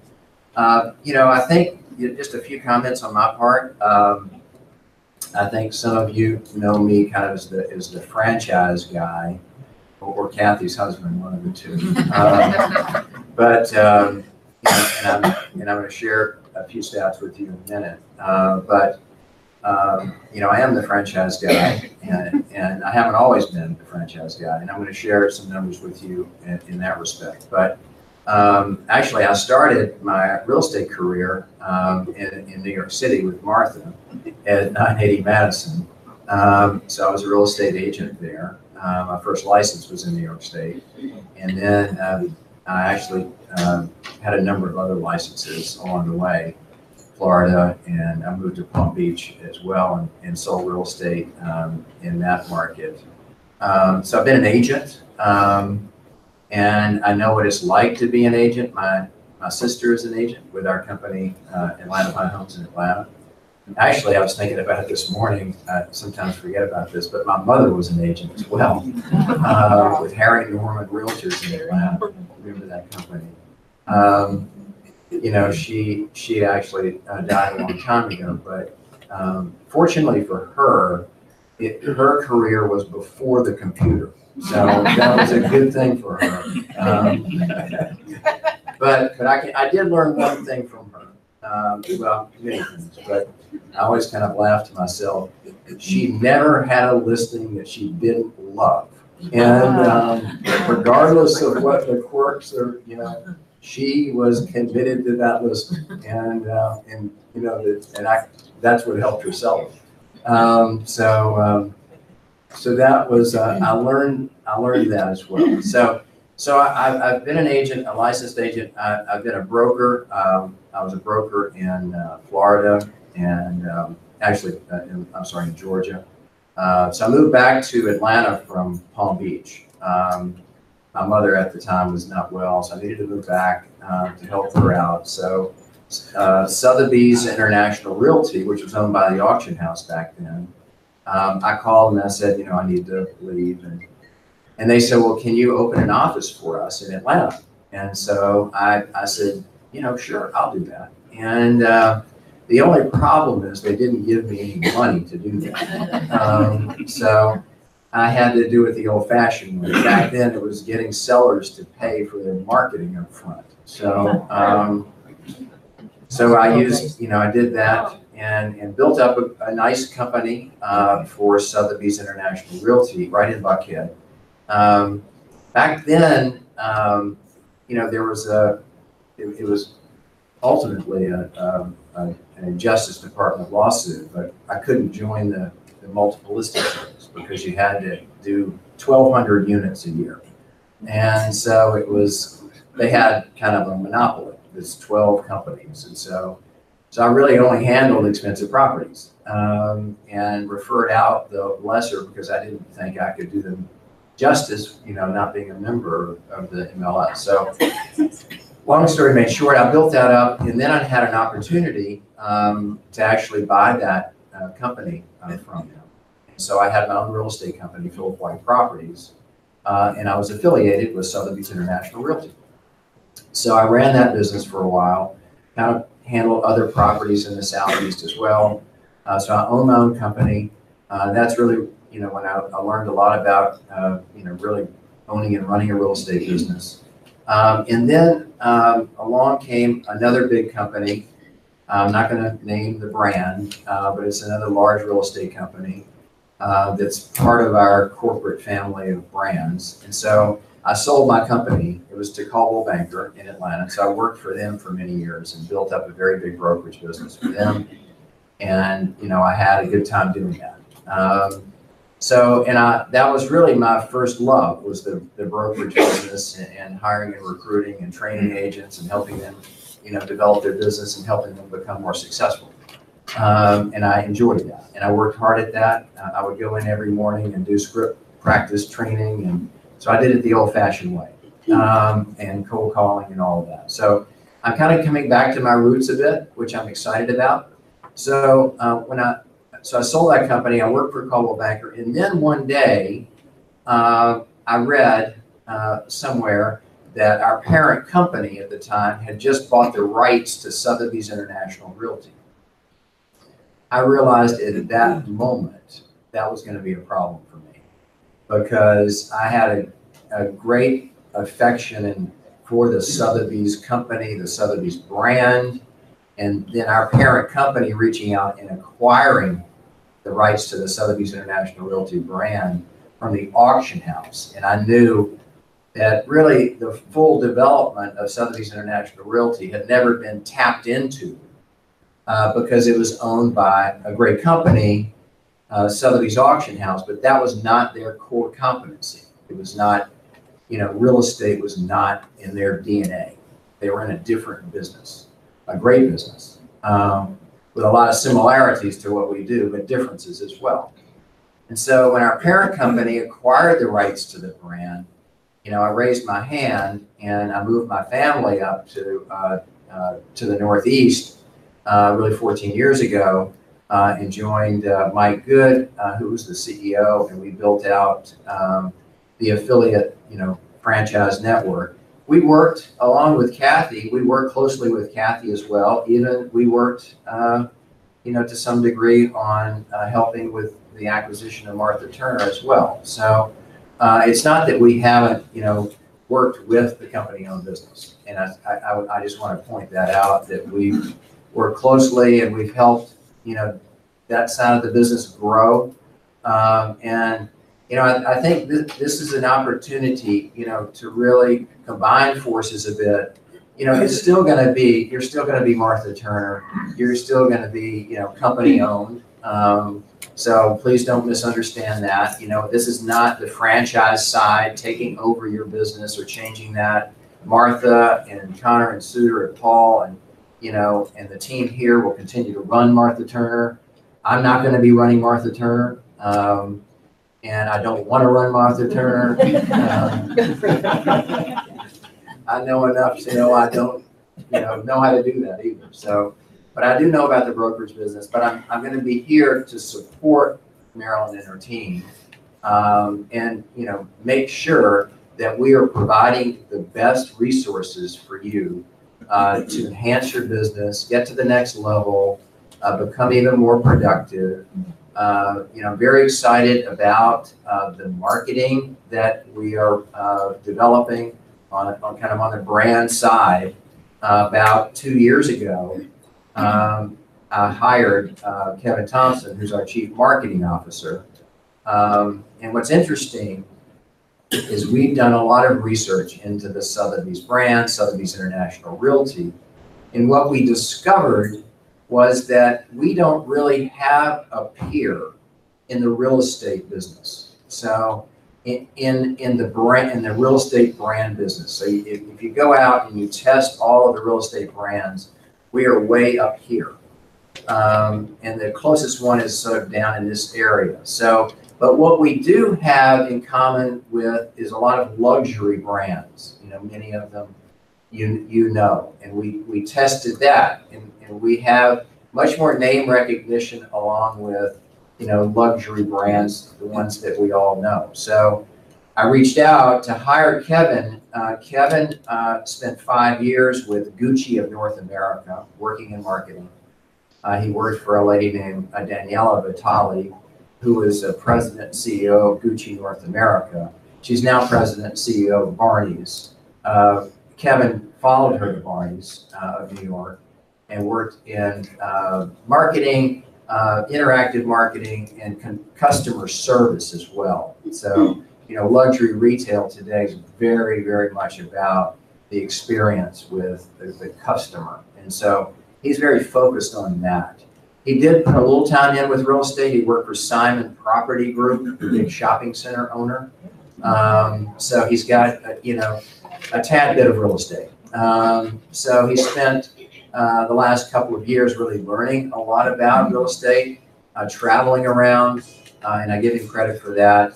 S4: you know, I think just a few comments on my part. I think some of you know me kind of as the franchise guy, or Kathy's husband, one of the two. But you know, and I'm going to share a few stats with you in a minute. You know, I am the franchise guy, and I haven't always been the franchise guy, and I'm going to share some numbers with you in that respect. But Actually, I started my real estate career in New York City with Martha at 980 Madison. So I was a real estate agent there. My first license was in New York State. And then I actually had a number of other licenses along the way, Florida, and I moved to Palm Beach as well and sold real estate in that market. So I've been an agent, and I know what it's like to be an agent. My sister is an agent with our company, Atlanta Fine Homes in Atlanta. Actually, I was thinking about it this morning. I sometimes forget about this, but my mother was an agent as well with Harry Norman Realtors in Atlanta. Remember that company? You know, she actually died a long time ago, but fortunately for her, her career was before the computer. So that was a good thing for her. But I did learn one thing from her. Well, many things, but I always kind of laugh to myself. She never had a listing that she didn't love. And regardless of what the quirks are, you know, she was committed to that listing. And you know, that's what helped her sell it. So that was, I learned that as well. So I've been an agent, a licensed agent. I've been a broker. I was a broker in Florida and actually, in Georgia. So I moved back to Atlanta from Palm Beach. My mother at the time was not well, so I needed to move back to help her out. So Sotheby's International Realty, which was owned by the auction house back then, I called and I said, you know, I need to leave. And they said, well, can you open an office for us in Atlanta? And so I said, you know, sure, I'll do that. And the only problem is they didn't give me any money to do that. So I had to do it the old-fashioned way. Back then, it was getting sellers to pay for their marketing up front. So so I used, you know, I did that and built up a nice company for Sotheby's International Realty right in Buckhead. Back then, you know, there was it was ultimately an Justice Department lawsuit, but I couldn't join the multiple listing service because you had to do 1,200 units a year. And so it was, they had kind of a monopoly, there's 12 companies. And so I really only handled expensive properties and referred out the lesser because I didn't think I could do them justice, you know, not being a member of the MLS. So long story made short, I built that up, and then I had an opportunity to actually buy that company from them. So I had my own real estate company, Philip White Properties, and I was affiliated with Sotheby's International Realty. So I ran that business for a while, kind of handled other properties in the Southeast as well. So I own my own company. That's really, you know, when I learned a lot about, you know, really owning and running a real estate business. And then along came another big company. I'm not going to name the brand, but it's another large real estate company that's part of our corporate family of brands. And so I sold my company. It was to Coldwell Banker in Atlanta. So I worked for them for many years and built up a very big brokerage business for them. And, you know, I had a good time doing that. That was really my first love, was the brokerage business and hiring and recruiting and training agents and helping them, you know, develop their business and helping them become more successful. And I enjoyed that. And I worked hard at that. I would go in every morning and do script practice training. And so I did it the old fashioned way, and cold calling and all of that. So I'm kind of coming back to my roots a bit, which I'm excited about. So So I sold that company. I worked for Coldwell Banker, and then one day, I read somewhere that our parent company at the time had just bought the rights to Sotheby's International Realty. I realized at that moment that was going to be a problem for me because I had a great affection for the Sotheby's company, the Sotheby's brand, and then our parent company reaching out and acquiring the rights to the Sotheby's International Realty brand from the auction house. And I knew that really the full development of Sotheby's International Realty had never been tapped into because it was owned by a great company, Sotheby's Auction House, but that was not their core competency. It was not, real estate was not in their DNA. They were in a different business, a great business, with a lot of similarities to what we do, but differences as well. And so when our parent company acquired the rights to the brand, I raised my hand and I moved my family up to the Northeast, really 14 years ago, and joined Mike Good, who was the CEO, and we built out the affiliate, franchise network. We worked along with Kathy. We worked closely with Kathy as well. Even we worked, to some degree on helping with the acquisition of Martha Turner as well. So it's not that we haven't, worked with the company-owned business. And I just want to point that out, that we've worked closely and we've helped, that side of the business grow. I think this is an opportunity, to really combine forces a bit. It's still going to be, you're still going to be Martha Turner. You're still going to be, company owned. So please don't misunderstand that. This is not the franchise side taking over your business or changing that. Martha and Connor and Suter and Paul and, and the team here will continue to run Martha Turner. I'm not going to be running Martha Turner. And I don't want to run Martha Turner. I know enough to know I don't, know how to do that either. So, but I do know about the brokerage business. But I'm going to be here to support Marilyn and her team, and make sure that we are providing the best resources for you to enhance your business, get to the next level, become even more productive. I'm very excited about the marketing that we are developing on kind of on the brand side. About 2 years ago, I hired Kevin Thompson, who's our Chief Marketing Officer. And what's interesting is we've done a lot of research into the Sotheby's brand, Sotheby's International Realty. And what we discovered was that we don't really have a peer in the real estate business. So in the real estate brand business. So if you go out and you test all of the real estate brands, we are way up here. And the closest one is sort of down in this area. So, but what we do have in common with is a lot of luxury brands. Many of them and we tested that, and we have much more name recognition along with luxury brands, the ones that we all know. So I reached out to hire Kevin. Kevin spent 5 years with Gucci of North America working in marketing. He worked for a lady named Daniela Vitale, who was a president and CEO of Gucci North America. She's now president and CEO of Barney's. Kevin followed her to Barney's of New York and worked in marketing, interactive marketing, and customer service as well. So, luxury retail today is very, very much about the experience with the customer. And so he's very focused on that. He did put a little time in with real estate. He worked for Simon Property Group, the big shopping center owner. So he's got, a tad bit of real estate. So he spent the last couple of years really learning a lot about real estate, traveling around, and I give him credit for that.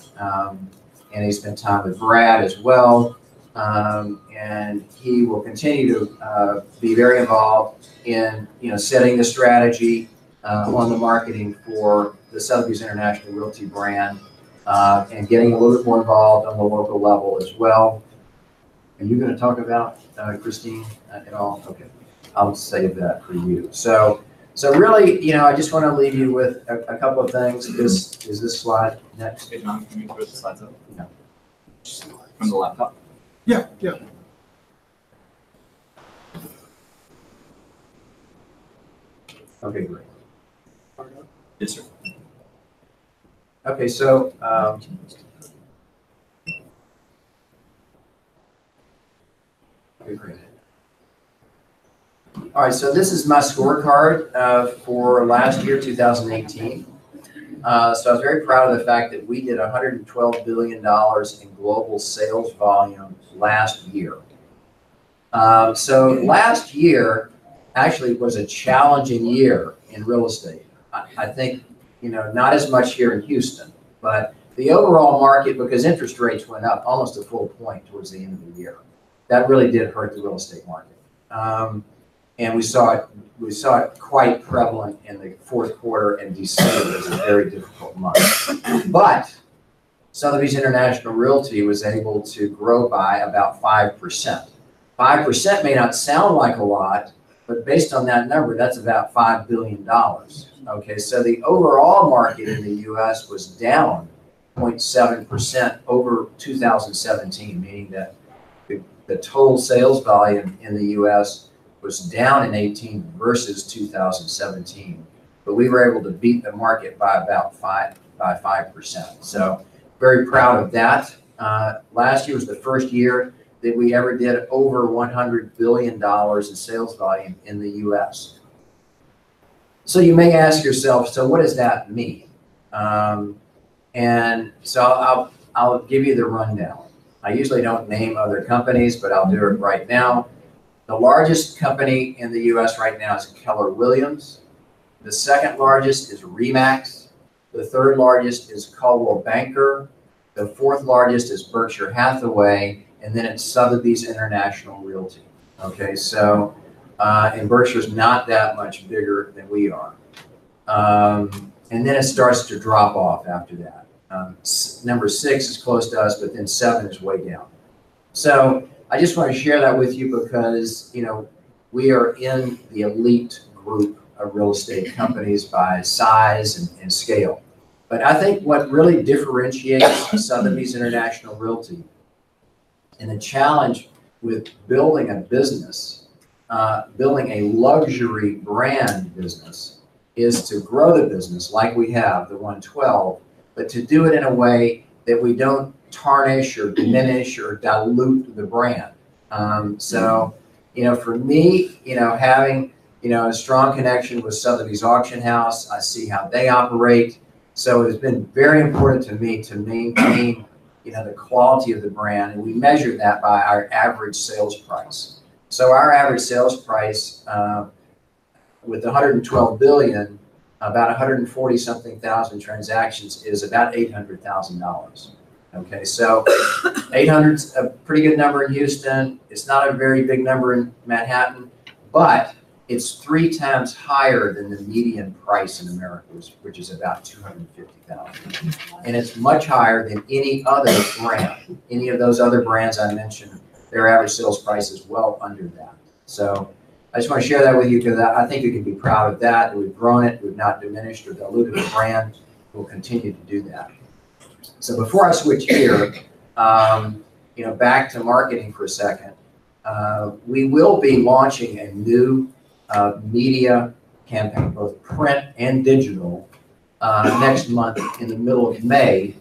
S4: And he spent time with Brad as well. And he will continue to be very involved in, setting the strategy on the marketing for the Sotheby's International Realty brand, and getting a little bit more involved on the local level as well. Are you going to talk about Christine at all? Okay, I'll save that for you. So really, I just want to leave you with a couple of things. Is this slide next?
S7: Hey, John, can you put the slides up?
S4: No.
S7: From the laptop?
S8: Yeah.
S4: Okay, great.
S7: Yes, sir.
S4: Okay, so Great. All right, so this is my scorecard for last year, 2018. So I was very proud of the fact that we did $112 billion in global sales volume last year. So last year actually was a challenging year in real estate. I think, not as much here in Houston, but the overall market, because interest rates went up almost a full point towards the end of the year. That really did hurt the real estate market. And we saw it quite prevalent in the fourth quarter, and December was a very difficult month. But Sotheby's International Realty was able to grow by about 5%. 5% may not sound like a lot, but based on that number, that's about $5 billion. Okay, so the overall market in the U.S. was down 0.7% over 2017, meaning that the total sales volume in the U.S. was down in 18 versus 2017, but we were able to beat the market by about 5%. So very proud of that. Last year was the first year that we ever did over $100 billion in sales volume in the U.S. So you may ask yourself, so what does that mean? And so I'll give you the rundown. I usually don't name other companies, but I'll do it right now. The largest company in the U.S. right now is Keller Williams. The second largest is RE/MAX. The third largest is Coldwell Banker. The fourth largest is Berkshire Hathaway, and then it's Sotheby's International Realty. Okay, so and Berkshire's not that much bigger than we are. And then it starts to drop off after that. Number 6 is close to us, but then 7 is way down. So I just want to share that with you because, we are in the elite group of real estate companies by size and scale. But I think what really differentiates Sotheby's International Realty and the challenge with building a business, building a luxury brand business, is to grow the business like we have, the 112, but to do it in a way that we don't tarnish or diminish or dilute the brand. So, for me, having, a strong connection with Sotheby's Auction House, I see how they operate. So it's been very important to me to maintain, the quality of the brand, and we measure that by our average sales price. So our average sales price with 112 billion, about 140 something thousand transactions is about $800,000. Okay, so 800's a pretty good number in Houston. It's not a very big number in Manhattan, but it's 3 times higher than the median price in America, which is about $250,000. And it's much higher than any other brand. Any of those other brands I mentioned, their average sales price is well under that. So I just want to share that with you because I think you can be proud of that. We've grown it, we've not diminished or diluted the brand. We'll continue to do that. So before I switch here, back to marketing for a second, we will be launching a new media campaign, both print and digital, next month in the middle of May.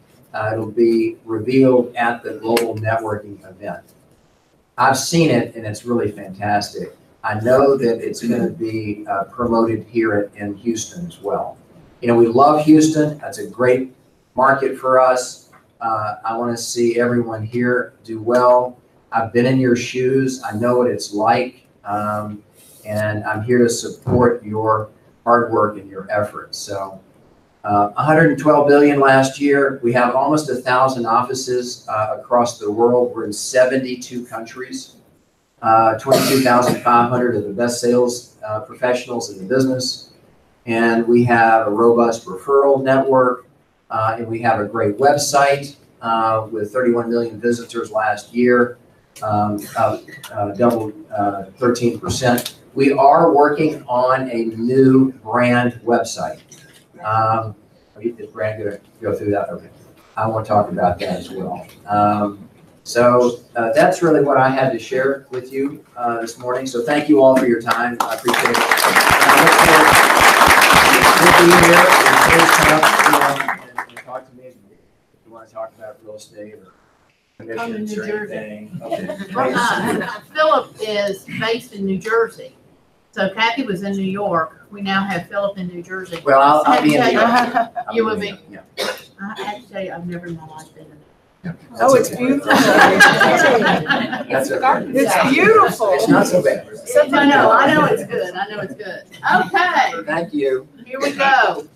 S4: It'll be revealed at the Global Networking event. I've seen it and it's really fantastic. I know that it's going to be promoted here in Houston as well. We love Houston. That's a great market for us. I want to see everyone here do well. I've been in your shoes. I know what it's like. And I'm here to support your hard work and your efforts. So 112 billion last year. We have almost 1,000 offices across the world. We're in 72 countries. 22,500 of the best sales professionals in the business. And we have a robust referral network. And we have a great website with 31 million visitors last year, doubled 13%. We are working on a new brand website. Is Brand going to go through that? Okay. I want to talk about that as well. So that's really what I had to share with you this morning. So thank you all for your time. I appreciate it. And I look forward to being here. And please come up and talk to me if you want to talk about real estate or
S7: commissions or
S16: Jersey.
S7: anything. Okay.
S16: Philip is based in New Jersey. So Kathy was in New York. We now have Philip in New Jersey.
S4: Well, I'll be in
S16: New
S4: New
S16: York.
S4: York.
S16: You will be?
S4: Yeah.
S16: I have to tell you, I've never in my life been in.
S12: Oh, it's beautiful.
S4: That's okay.
S12: It's beautiful.
S4: It's not so bad.
S16: I know it's good. I know it's good. Okay,
S4: Thank you.
S16: here we go.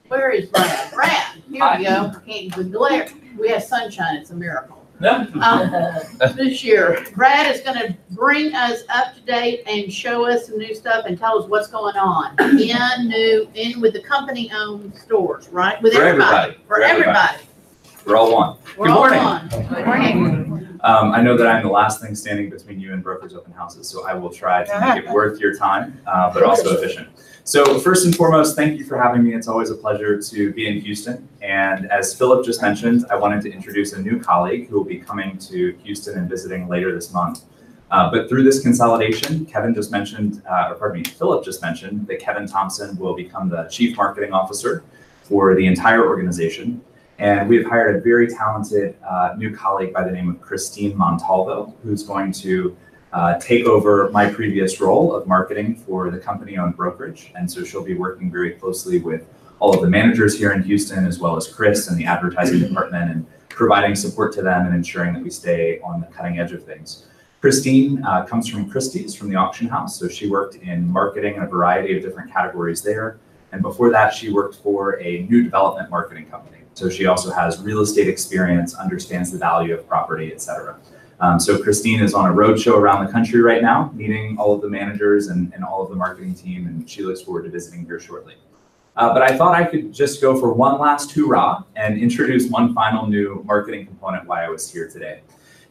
S16: Where is Brad? Brad, here we go. Can't with glare. We have sunshine. It's a miracle. This year, Brad is going to bring us up to date and show us some new stuff and tell us what's going on in with the company-owned stores, right? With
S9: For
S16: everybody.
S9: everybody.
S16: For everybody.
S9: We're all one.
S16: We're
S9: Good
S16: all
S9: morning.
S16: one. Good morning.
S9: I know that I'm the last thing standing between you and brokers open houses, so I will try to make it worth your time, but also efficient. So first and foremost, thank you for having me. It's always a pleasure to be in Houston. And as Philip just mentioned, I wanted to introduce a new colleague who will be coming to Houston and visiting later this month. But through this consolidation, Philip just mentioned that Kevin Thompson will become the Chief Marketing Officer for the entire organization. And we've hired a very talented new colleague by the name of Christine Montalvo, who's going to take over my previous role of marketing for the company-owned brokerage. And so she'll be working very closely with all of the managers here in Houston, as well as Chris and the advertising department, and providing support to them and ensuring that we stay on the cutting edge of things. Christine comes from Christie's, from the auction house. So she worked in marketing in a variety of different categories there. And before that, she worked for a new development marketing company. So she also has real estate experience, understands the value of property, et cetera. So Christine is on a roadshow around the country right now, meeting all of the managers and all of the marketing team, and she looks forward to visiting here shortly. But I thought I could just go for one last hoorah and introduce one final new marketing component why I was here today.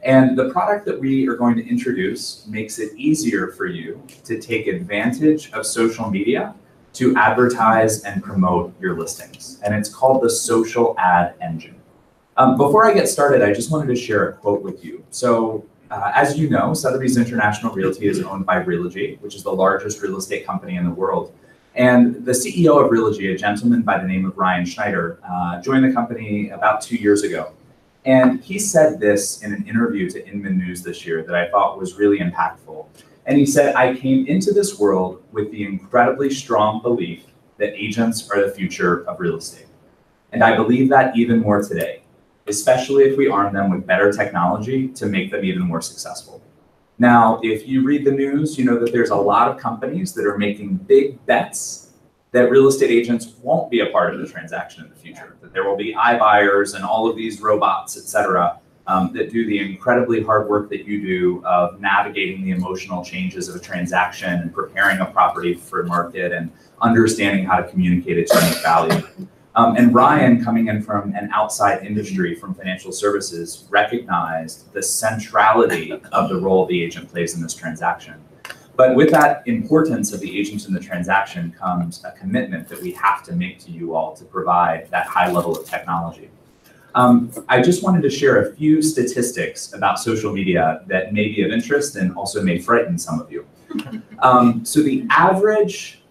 S9: And the product that we are going to introduce makes it easier for you to take advantage of social media to advertise and promote your listings. And it's called the Social Ad Engine. Before I get started, I just wanted to share a quote with you. So as you know, Sotheby's International Realty is owned by Realogy, which is the largest real estate company in the world. And the CEO of Realogy, a gentleman by the name of Ryan Schneider, joined the company about 2 years ago. And he said this in an interview to Inman News this year that I thought was really impactful. And he said, "I came into this world with the incredibly strong belief that agents are the future of real estate. And I believe that even more today, especially if we arm them with better technology to make them even more successful." Now, if you read the news, you know that there's a lot of companies that are making big bets that real estate agents won't be a part of the transaction in the future, that there will be iBuyers and all of these robots, et cetera, that do the incredibly hard work that you do of navigating the emotional changes of a transaction and preparing a property for market and understanding how to communicate its unique value. And Ryan, coming in from an outside industry, from financial services, recognized the centrality of the role the agent plays in this transaction. But with that importance of the agent in the transaction comes a commitment that we have to make to you all to provide that high level of technology. I just wanted to share a few statistics about social media that may be of interest and also may frighten some of you. So the average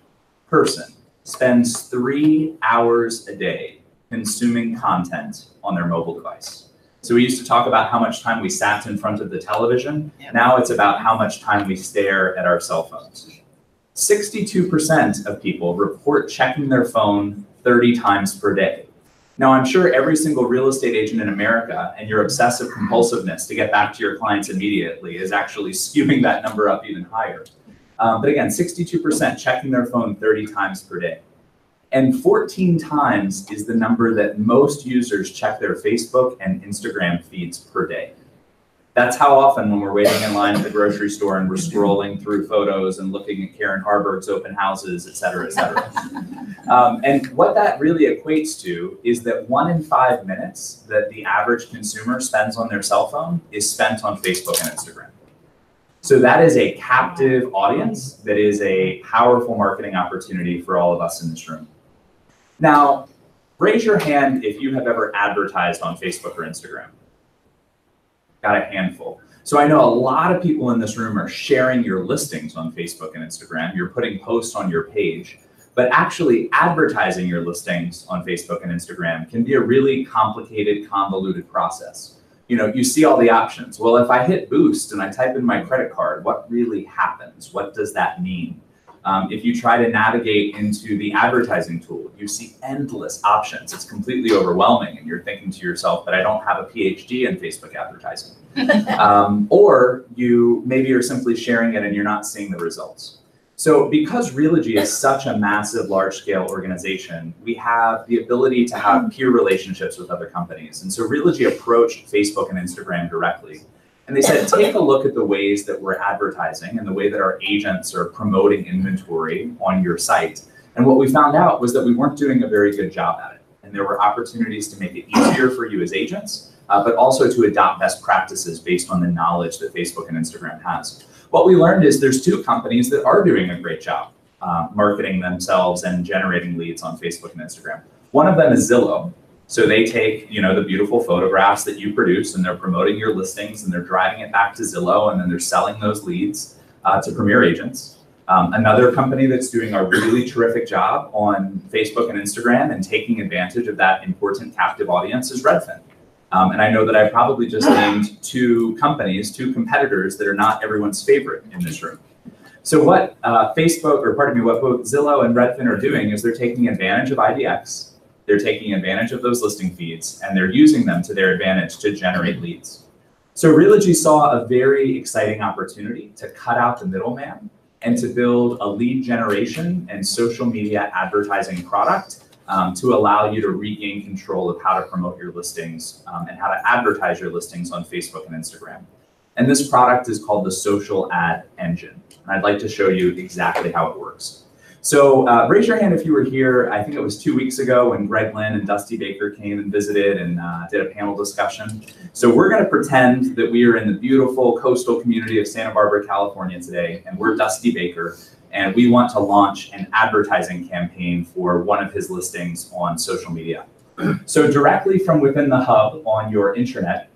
S9: person spends 3 hours a day consuming content on their mobile device. So we used to talk about how much time we sat in front of the television. Now it's about how much time we stare at our cell phones. 62% of people report checking their phone 30 times per day. Now, I'm sure every single real estate agent in America and your obsessive compulsiveness to get back to your clients immediately is actually skewing that number up even higher. But again, 62% checking their phone 30 times per day. And 14 times is the number that most users check their Facebook and Instagram feeds per day. That's how often when we're waiting in line at the grocery store and we're scrolling through photos and looking at Karen Harburg's open houses, et cetera, et cetera. And what that really equates to is that 1 in 5 minutes that the average consumer spends on their cell phone is spent on Facebook and Instagram. So that is a captive audience that is a powerful marketing opportunity for all of us in this room. Now, raise your hand if you have ever advertised on Facebook or Instagram. Got a handful. So I know a lot of people in this room are sharing your listings on Facebook and Instagram. You're putting posts on your page, but actually advertising your listings on Facebook and Instagram can be a really complicated, convoluted process. You see all the options. Well, if I hit boost and I type in my credit card, what really happens? What does that mean? If you try to navigate into the advertising tool, you see endless options. It's completely overwhelming, and you're thinking to yourself, but I don't have a PhD in Facebook advertising. Or maybe you're simply sharing it and you're not seeing the results. So because Realogy is such a massive, large-scale organization, we have the ability to have peer relationships with other companies. And so Realogy approached Facebook and Instagram directly. And they said, take a look at the ways that we're advertising and the way that our agents are promoting inventory on your site. And what we found out was that we weren't doing a very good job at it. And there were opportunities to make it easier for you as agents, but also to adopt best practices based on the knowledge that Facebook and Instagram has. What we learned is there's two companies that are doing a great job marketing themselves and generating leads on Facebook and Instagram. One of them is Zillow. So they take, the beautiful photographs that you produce and they're promoting your listings and they're driving it back to Zillow and then they're selling those leads to Premier agents. Another company that's doing a really terrific job on Facebook and Instagram and taking advantage of that important captive audience is Redfin. And I know that I probably just named two competitors that are not everyone's favorite in this room. So what what both Zillow and Redfin are doing is they're taking advantage of IDX, they're taking advantage of those listing feeds, and they're using them to their advantage to generate leads. So Realogy saw a very exciting opportunity to cut out the middleman and to build a lead generation and social media advertising product to allow you to regain control of how to promote your listings and how to advertise your listings on Facebook and Instagram. And this product is called the Social Ad Engine. And I'd like to show you exactly how it works. So raise your hand if you were here, I think it was 2 weeks ago when Greg Lynn and Dusty Baker came and visited and did a panel discussion. So we're gonna pretend that we are in the beautiful coastal community of Santa Barbara, California today, and we're Dusty Baker, and we want to launch an advertising campaign for one of his listings on social media. So directly from within the hub on your intranet,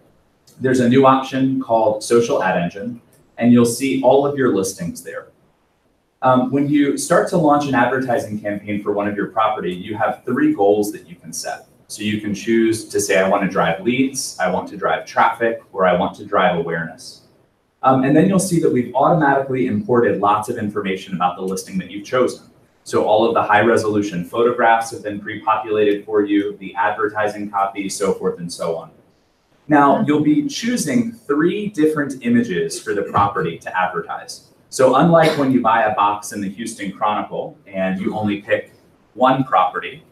S9: there's a new option called Social Ad Engine, and you'll see all of your listings there. When you start to launch an advertising campaign for one of your property, you have 3 goals that you can set. So you can choose to say, I want to drive leads, I want to drive traffic, or I want to drive awareness. And then you'll see that we've automatically imported lots of information about the listing that you've chosen. So all of the high resolution photographs have been pre-populated for you, the advertising copy, so forth and so on. Now, you'll be choosing 3 different images for the property to advertise. So unlike when you buy a box in the Houston Chronicle and you only pick one property,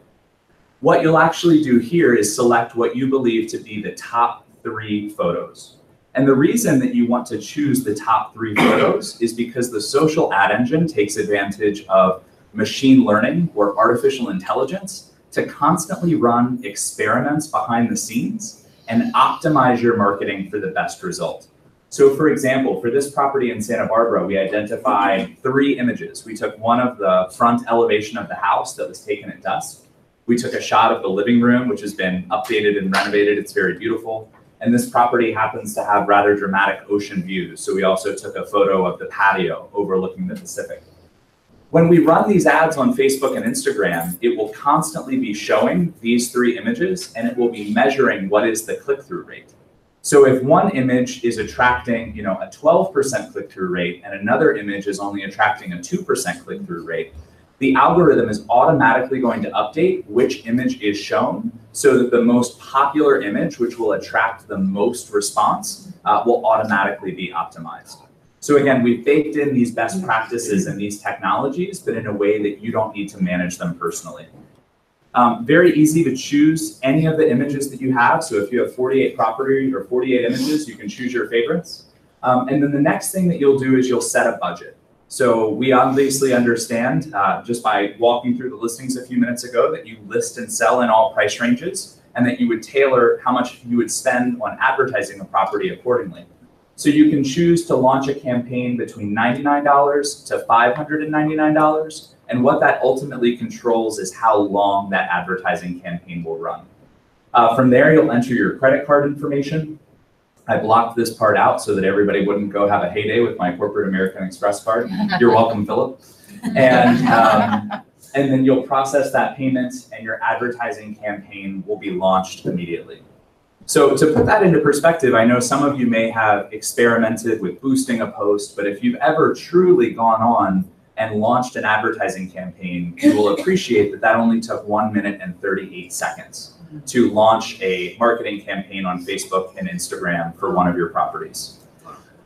S9: what you'll actually do here is select what you believe to be the top 3 photos. And the reason that you want to choose the top 3 photos is because the Social Ad Engine takes advantage of machine learning or artificial intelligence to constantly run experiments behind the scenes and optimize your marketing for the best result. So for example, for this property in Santa Barbara, we identified 3 images. We took one of the front elevation of the house that was taken at dusk. We took a shot of the living room, which has been updated and renovated. It's very beautiful. And this property happens to have rather dramatic ocean views. So we also took a photo of the patio overlooking the Pacific. When we run these ads on Facebook and Instagram, it will constantly be showing these 3 images and it will be measuring what is the click-through rate. So if one image is attracting, a 12% click-through rate and another image is only attracting a 2% click-through rate, the algorithm is automatically going to update which image is shown so that the most popular image, which will attract the most response, will automatically be optimized. So again, we've baked in these best practices and these technologies, but in a way that you don't need to manage them personally. Very easy to choose any of the images that you have. So if you have 48 property or 48 images, you can choose your favorites. And then the next thing that you'll do is you'll set a budget. So we obviously understand just by walking through the listings a few minutes ago that you list and sell in all price ranges and that you would tailor how much you would spend on advertising a property accordingly. So you can choose to launch a campaign between $99 to $599. And what that ultimately controls is how long that advertising campaign will run. From there, you'll enter your credit card information. I blocked this part out so that everybody wouldn't go have a heyday with my corporate American Express card. You're welcome, Philip. And then you'll process that payment and your advertising campaign will be launched immediately. So to put that into perspective, I know some of you may have experimented with boosting a post, but if you've ever truly gone on and launched an advertising campaign, you will appreciate that that only took 1 minute and 38 seconds to launch a marketing campaign on Facebook and Instagram for one of your properties.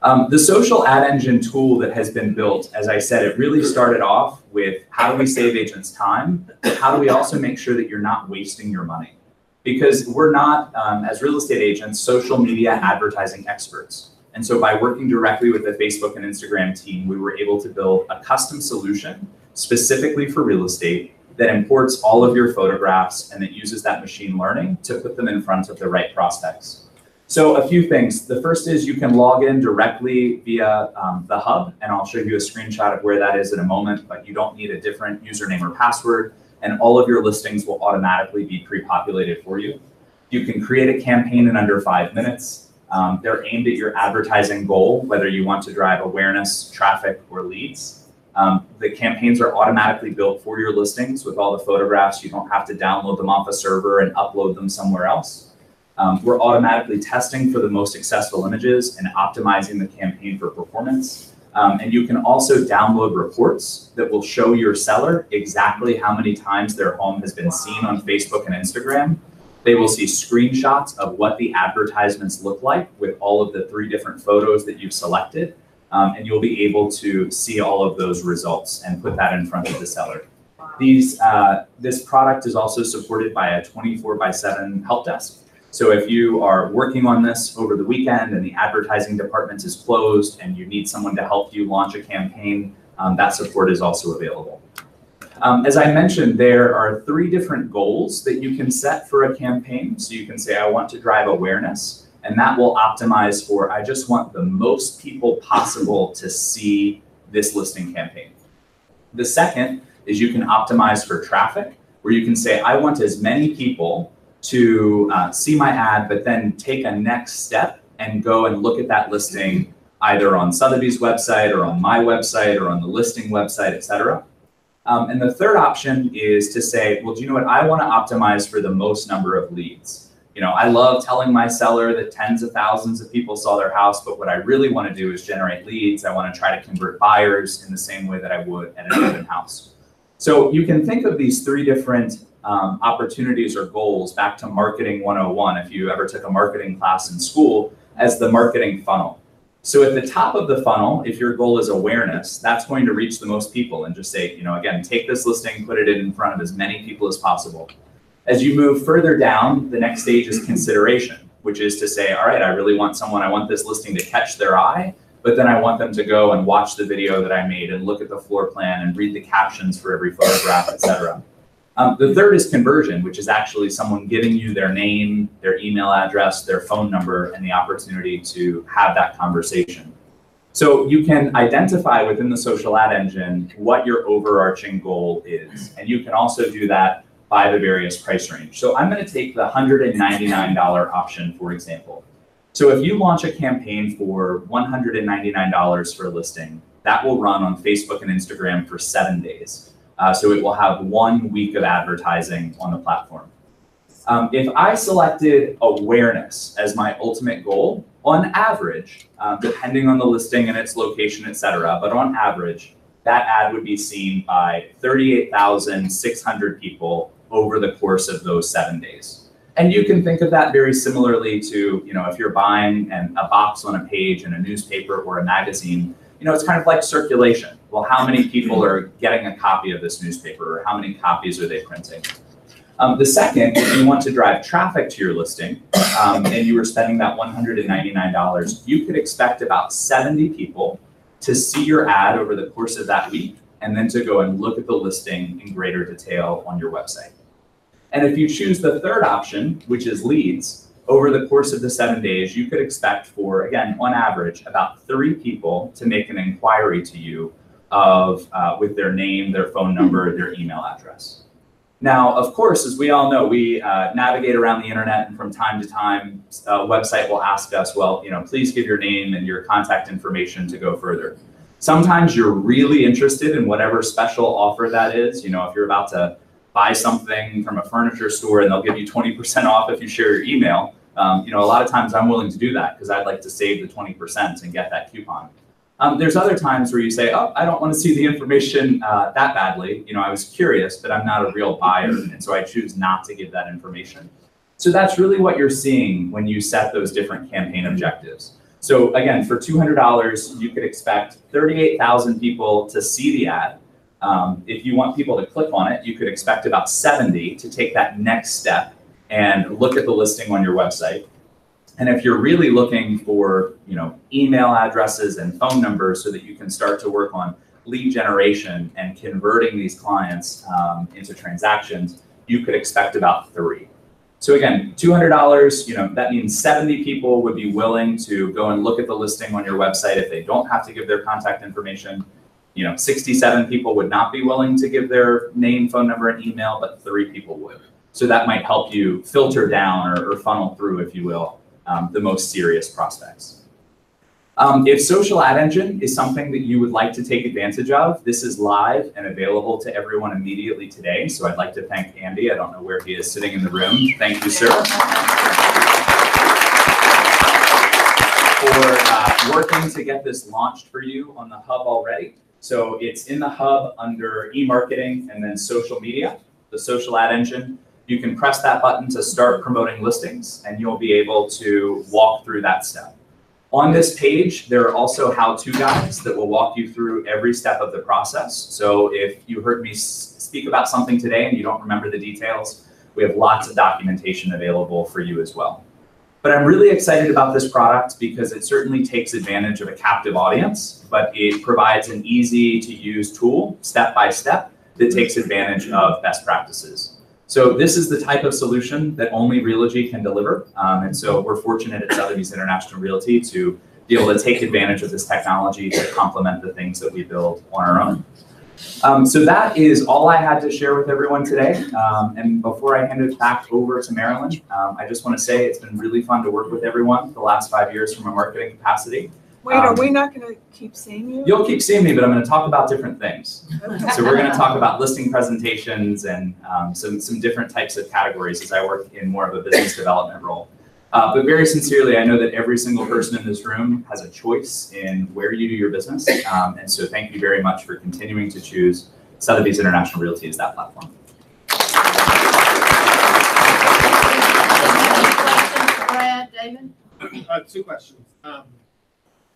S9: The social ad engine tool that has been built, as I said, it really started off with how do we save agents time? How do we also make sure that you're not wasting your money? Because we're not, as real estate agents, social media advertising experts. And so by working directly with the Facebook and Instagram team, we were able to build a custom solution specifically for real estate that imports all of your photographs and that uses that machine learning to put them in front of the right prospects. So a few things. The first is you can log in directly via the hub, and I'll show you a screenshot of where that is in a moment, but you don't need a different username or password, and all of your listings will automatically be pre-populated for you. You can create a campaign in under 5 minutes. They're aimed at your advertising goal, whether you want to drive awareness, traffic, or leads. The campaigns are automatically built for your listings with all the photographs. You don't have to download them off a server and upload them somewhere else. We're automatically testing for the most successful images and optimizing the campaign for performance. And you can also download reports that will show your seller exactly how many times their home has been seen on Facebook and Instagram. They will see screenshots of what the advertisements look like with all of the 3 different photos that you've selected. And you'll be able to see all of those results and put that in front of the seller. This product is also supported by a 24/7 help desk. So if you are working on this over the weekend and the advertising department is closed and you need someone to help you launch a campaign, that support is also available. As I mentioned, there are 3 different goals that you can set for a campaign. So you can say, I want to drive awareness, and that will optimize for, I just want the most people possible to see this listing campaign. The second is you can optimize for traffic, where you can say, I want as many people to see my ad, but then take a next step and go and look at that listing either on Sotheby's website or on my website or on the listing website, et cetera. And the third option is to say, well, do you know what? I want to optimize for the most number of leads. You know, I love telling my seller that tens of thousands of people saw their house, but what I really want to do is generate leads. I want to try to convert buyers in the same way that I would at an open house. So you can think of these 3 different opportunities or goals back to Marketing 101, if you ever took a marketing class in school, as the marketing funnel. So at the top of the funnel, if your goal is awareness, that's going to reach the most people and just say, you know, again, take this listing, put it in front of as many people as possible. As you move further down, the next stage is consideration, which is to say, all right, I really want someone, I want this listing to catch their eye, but then I want them to go and watch the video that I made and look at the floor plan and read the captions for every photograph, et cetera. The third is conversion, which is actually someone giving you their name, their email address, their phone number, and the opportunity to have that conversation. So you can identify within the social ad engine what your overarching goal is. And you can also do that by the various price range. So I'm going to take the $199 option, for example. So if you launch a campaign for $199 for a listing, that will run on Facebook and Instagram for 7 days. So it will have 1 week of advertising on the platform. If I selected awareness as my ultimate goal, on average, depending on the listing and its location, et cetera, but on average, that ad would be seen by 38,600 people over the course of those 7 days. And you can think of that very similarly to, you know, if you're buying a box on a page in a newspaper or a magazine, you know, it's kind of like circulation. Well, how many people are getting a copy of this newspaper, or how many copies are they printing? The second, if you want to drive traffic to your listing, and you were spending that $199, you could expect about 70 people to see your ad over the course of that week, and then to go and look at the listing in greater detail on your website. And if you choose the third option, which is leads, over the course of the 7 days, you could expect for, again, on average, about 3 people to make an inquiry to you with their name, their phone number, their email address. Now, of course, as we all know, we navigate around the internet, and from time to time, a website will ask us, well, you know, please give your name and your contact information to go further. Sometimes you're really interested in whatever special offer that is. You know, if you're about to buy something from a furniture store and they'll give you 20% off if you share your email, A lot of times I'm willing to do that because I'd like to save the 20% and get that coupon. There's other times where you say, oh, I don't want to see the information that badly. I was curious, but I'm not a real buyer, and so I choose not to give that information. So that's really what you're seeing when you set those different campaign objectives. So again, for $200, you could expect 38,000 people to see the ad. If you want people to click on it, you could expect about 70 to take that next step and look at the listing on your website. And if you're really looking for, email addresses and phone numbers so that you can start to work on lead generation and converting these clients into transactions, you could expect about 3. So again, $200, that means 70 people would be willing to go and look at the listing on your website if they don't have to give their contact information. 67 people would not be willing to give their name, phone number, and email, but 3 people would. So that might help you filter down or funnel through, if you will, the most serious prospects. If Social Ad Engine is something that you would like to take advantage of, this is live and available to everyone immediately today. So I'd like to thank Andy. I don't know where he is sitting in the room. Thank you, sir, for working to get this launched for you on the Hub already. So it's in the Hub under e-marketing and then social media, the Social Ad Engine. You can press that button to start promoting listings, and you'll be able to walk through that step. On this page, there are also how-to guides that will walk you through every step of the process. So if you heard me speak about something today and you don't remember the details, we have lots of documentation available for you as well. But I'm really excited about this product because it certainly takes advantage of a captive audience, but it provides an easy-to-use tool, step by step, that takes advantage of best practices. So this is the type of solution that only Realogy can deliver. And so we're fortunate at Sotheby's International Realty to be able to take advantage of this technology to complement the things that we build on our own. So that is all I had to share with everyone today. And before I hand it back over to Marilyn, I just want to say it's been really fun to work with everyone for the last 5 years from a marketing capacity.
S12: Wait, are we not going to keep seeing you?
S9: You'll keep seeing me, but I'm going to talk about different things. So we're going to talk about listing presentations and some different types of categories as I work in more of a business development role. But very sincerely, I know that every single person in this room has a choice in where you do your business. And so thank you very much for continuing to choose Sotheby's International Realty as that platform.
S16: Brad, David?
S13: 2 questions.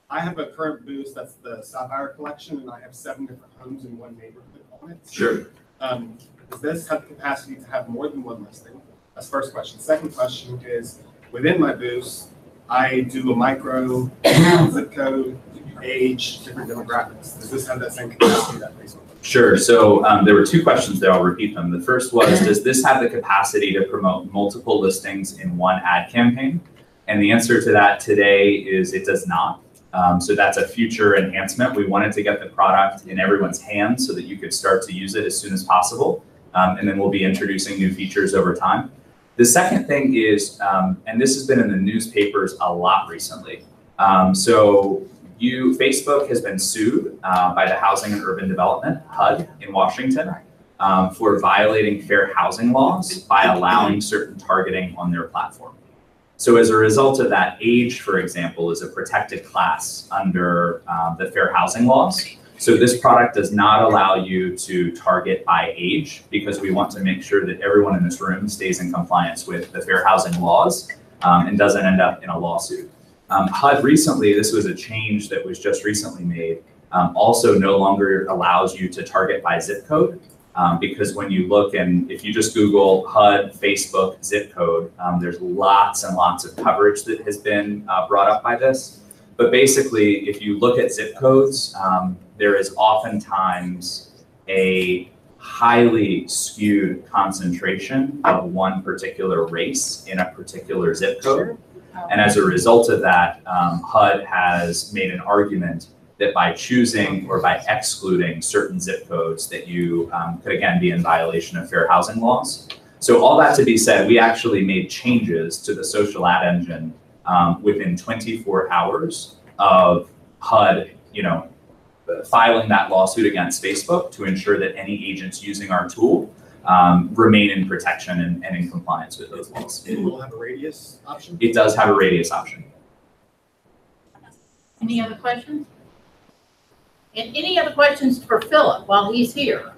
S13: I have a current booth that's the Sapphire Collection, and I have 7 different homes in one neighborhood on it.
S9: Sure.
S13: Does this have the capacity to have more than one listing? That's the first question. Second question is, within my booths, I do a micro, zip code, age, different demographics. Does this have that same capacity that Facebook?
S9: Sure. So there were 2 questions there. I'll repeat them. The first was, does this have the capacity to promote multiple listings in one ad campaign? And the answer to that today is it does not. So that's a future enhancement. We wanted to get the product in everyone's hands so that you could start to use it as soon as possible. And then we'll be introducing new features over time. The second thing is, and this has been in the newspapers a lot recently. Facebook has been sued by the Housing and Urban Development, HUD, in Washington for violating fair housing laws by allowing certain targeting on their platform. So as a result of that, age, for example, is a protected class under the fair housing laws. So this product does not allow you to target by age because we want to make sure that everyone in this room stays in compliance with the fair housing laws and doesn't end up in a lawsuit. HUD recently, this was a change that was just recently made, also no longer allows you to target by zip code. Because when you look and if you just Google HUD, Facebook, zip code, there's lots and lots of coverage that has been brought up by this. But basically, if you look at zip codes, there is oftentimes a highly skewed concentration of one particular race in a particular zip code. And as a result of that, HUD has made an argument that by choosing or by excluding certain zip codes that you could again be in violation of fair housing laws. So all that to be said, we actually made changes to the social ad engine within 24 hours of HUD, filing that lawsuit against Facebook to ensure that any agents using our tool remain in protection and in compliance with those laws.
S13: It will have a radius option?
S9: It does have a radius option.
S16: Any other questions? And any other questions for Philip while he's here?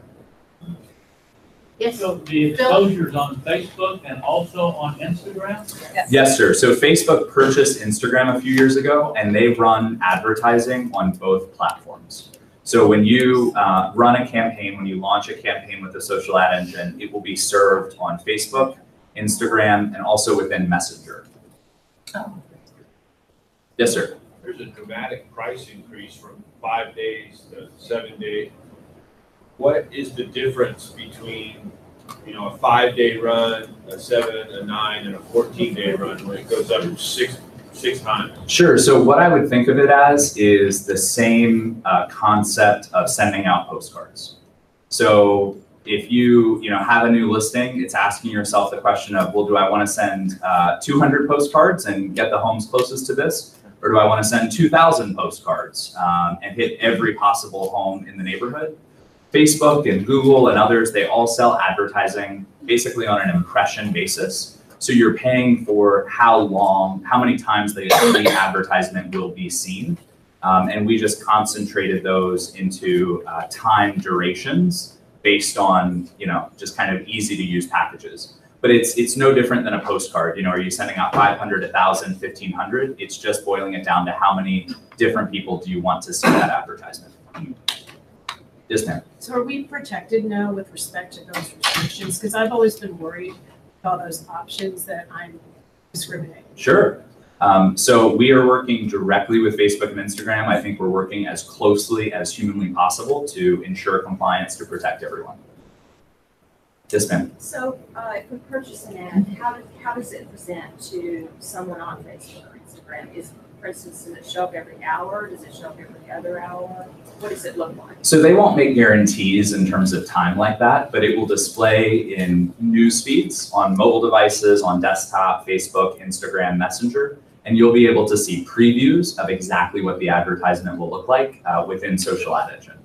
S16: Yes.
S14: So the exposure's on Facebook and also on Instagram?
S9: Yes, sir. So Facebook purchased Instagram a few years ago, and they run advertising on both platforms. So when you run a campaign, when you launch a campaign with a social ad engine, it will be served on Facebook, Instagram, and also within Messenger.
S16: Oh.
S9: Yes, sir.
S22: There's a dramatic price increase from 5 days to 7 days. What is the difference between, a 5-day run, a 7, a 9, and a 14-day run when it goes up six times?
S9: Sure. So what I would think of it as is the same concept of sending out postcards. So if you have a new listing, it's asking yourself the question of, well, do I want to send 200 postcards and get the homes closest to this? Or do I want to send 2,000 postcards and hit every possible home in the neighborhood? Facebook and Google and others, they all sell advertising basically on an impression basis. So you're paying for how many times the advertisement will be seen. And we just concentrated those into time durations based on, just kind of easy to use packages. But it's no different than a postcard. Are you sending out 500, 1,000, 1,500? It's just boiling it down to how many different people do you want to see that advertisement. Yes, ma'am.
S3: So are we protected now with respect to those restrictions? Because I've always been worried about those options that I'm discriminating.
S9: Sure. So we are working directly with Facebook and Instagram. I think we're working as closely as humanly possible to ensure compliance to protect everyone. Yes, ma'am.
S23: So if we purchase an ad, how does it present to someone on Facebook or Instagram? For instance, does it show up every hour? Does it show up every other hour? What does it look like?
S9: So they won't make guarantees in terms of time like that, but it will display in news feeds on mobile devices, on desktop, Facebook, Instagram, Messenger, and you'll be able to see previews of exactly what the advertisement will look like within Social Ad Engine.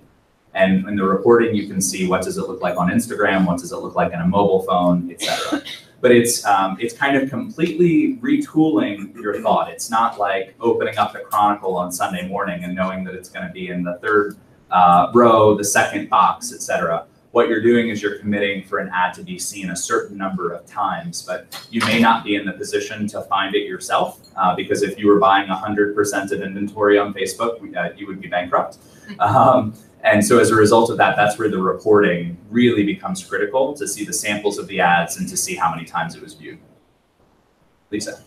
S9: And in the reporting, you can see what does it look like on Instagram, what does it look like on a mobile phone, et cetera. But it's kind of completely retooling your thought. It's not like opening up the Chronicle on Sunday morning and knowing that it's going to be in the third row, the second box, et cetera. What you're doing is you're committing for an ad to be seen a certain number of times, but you may not be in the position to find it yourself because if you were buying 100% of inventory on Facebook, you would be bankrupt. And so as a result of that, that's where the reporting really becomes critical to see the samples of the ads and to see how many times it was viewed. Lisa.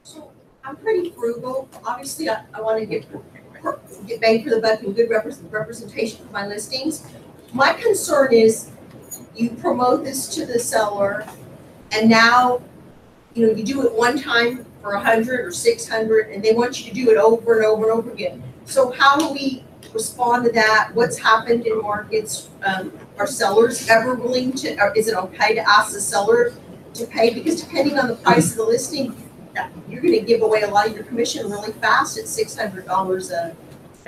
S24: So I'm pretty frugal. Obviously, I want to get bang for the buck and good representation for my listings. My concern is you promote this to the seller and now, you do it one time for 100 or 600 and they want you to do it over and over and over again. So how do we respond to that? What's happened in markets? Are sellers ever willing to, or is it okay to ask the seller to pay? Because depending on the price of the listing, you're going to give away a lot of your commission really fast at $600 a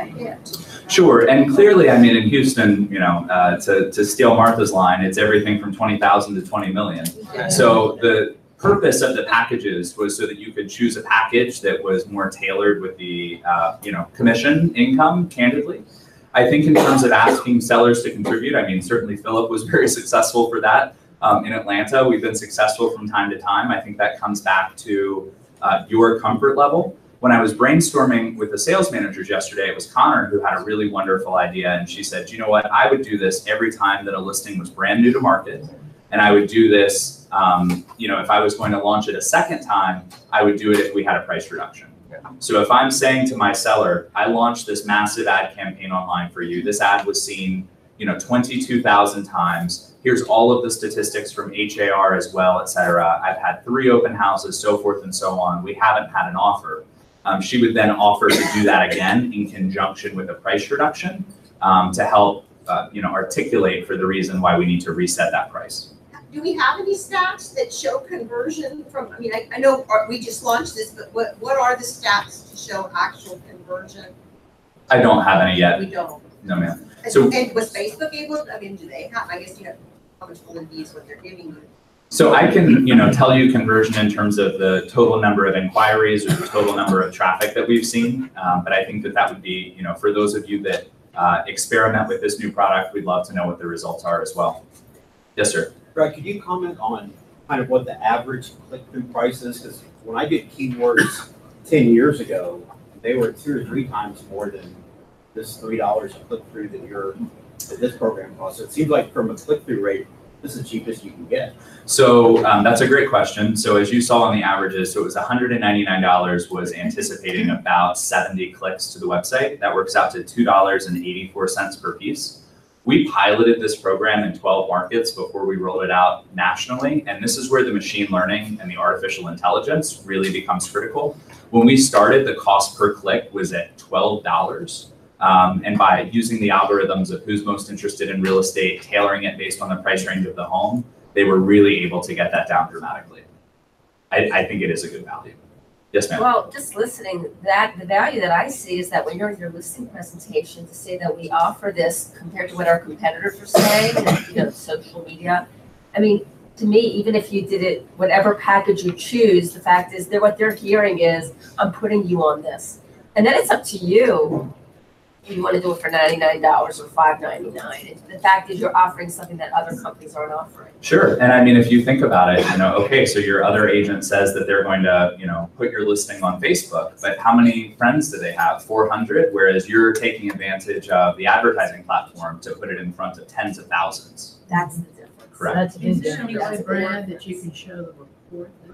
S24: hit.
S9: Sure, and clearly, I mean, in Houston, to steal Martha's line, it's everything from 20,000 to 20 million.
S24: Yeah.
S9: So the purpose of the packages was so that you could choose a package that was more tailored with the commission income, candidly. I think in terms of asking sellers to contribute, I mean, certainly Philip was very successful for that. In Atlanta, we've been successful from time to time. I think that comes back to your comfort level. When I was brainstorming with the sales managers yesterday, it was Connor who had a really wonderful idea. And she said, you know what, I would do this every time that a listing was brand new to market. And I would do this, if I was going to launch it a second time, I would do it if we had a price reduction. So if I'm saying to my seller, I launched this massive ad campaign online for you. This ad was seen, 22,000 times. Here's all of the statistics from HAR as well, et cetera. I've had 3 open houses, so forth and so on. We haven't had an offer. She would then offer to do that again in conjunction with a price reduction to help, articulate for the reason why we need to reset that price.
S24: Do we have any stats that show conversion from, I know we just launched this, but what are the stats to show actual conversion?
S9: I don't have any yet.
S24: We don't.
S9: No, ma'am.
S24: And,
S9: So,
S24: and was Facebook able, do they have, I guess, how much will it be is what they're giving you.
S9: So I can, tell you conversion in terms of the total number of inquiries or the total number of traffic that we've seen. But I think that would be, for those of you that experiment with this new product, we'd love to know what the results are as well. Yes, sir.
S2: Brad, could you comment on kind of what the average click-through price is? Because when I did keywords 10 years ago, they were 2 or 3 times more than this $3 a click-through that this program costs. So it seems like from a click-through rate, this is the cheapest you can get.
S9: So that's a great question. So as you saw on the averages, so it was $199 was anticipating about 70 clicks to the website. That works out to $2.84 per piece. We piloted this program in 12 markets before we rolled it out nationally. And this is where the machine learning and the artificial intelligence really becomes critical. When we started, the cost per click was at $12. And by using the algorithms of who's most interested in real estate, tailoring it based on the price range of the home, they were really able to get that down dramatically. I think it is a good value. Yes, ma'am.
S1: Well, just listening, the value that I see is that when you're in your listing presentation, to say that we offer this compared to what our competitors are saying, social media. I mean, to me, even if you did it, whatever package you choose, the fact is that what they're hearing is, I'm putting you on this. And then it's up to you. You want to do it for $99 or $5.99. The fact is you're offering something that other companies aren't offering.
S9: Sure. And I mean, if you think about it, okay, so your other agent says that they're going to, put your listing on Facebook, but how many friends do they have? 400, whereas you're taking advantage of the advertising platform to put it in front of tens of thousands.
S1: That's the difference.
S9: Correct.
S16: That's a big difference. Is there any way, Brad, that you can show the report that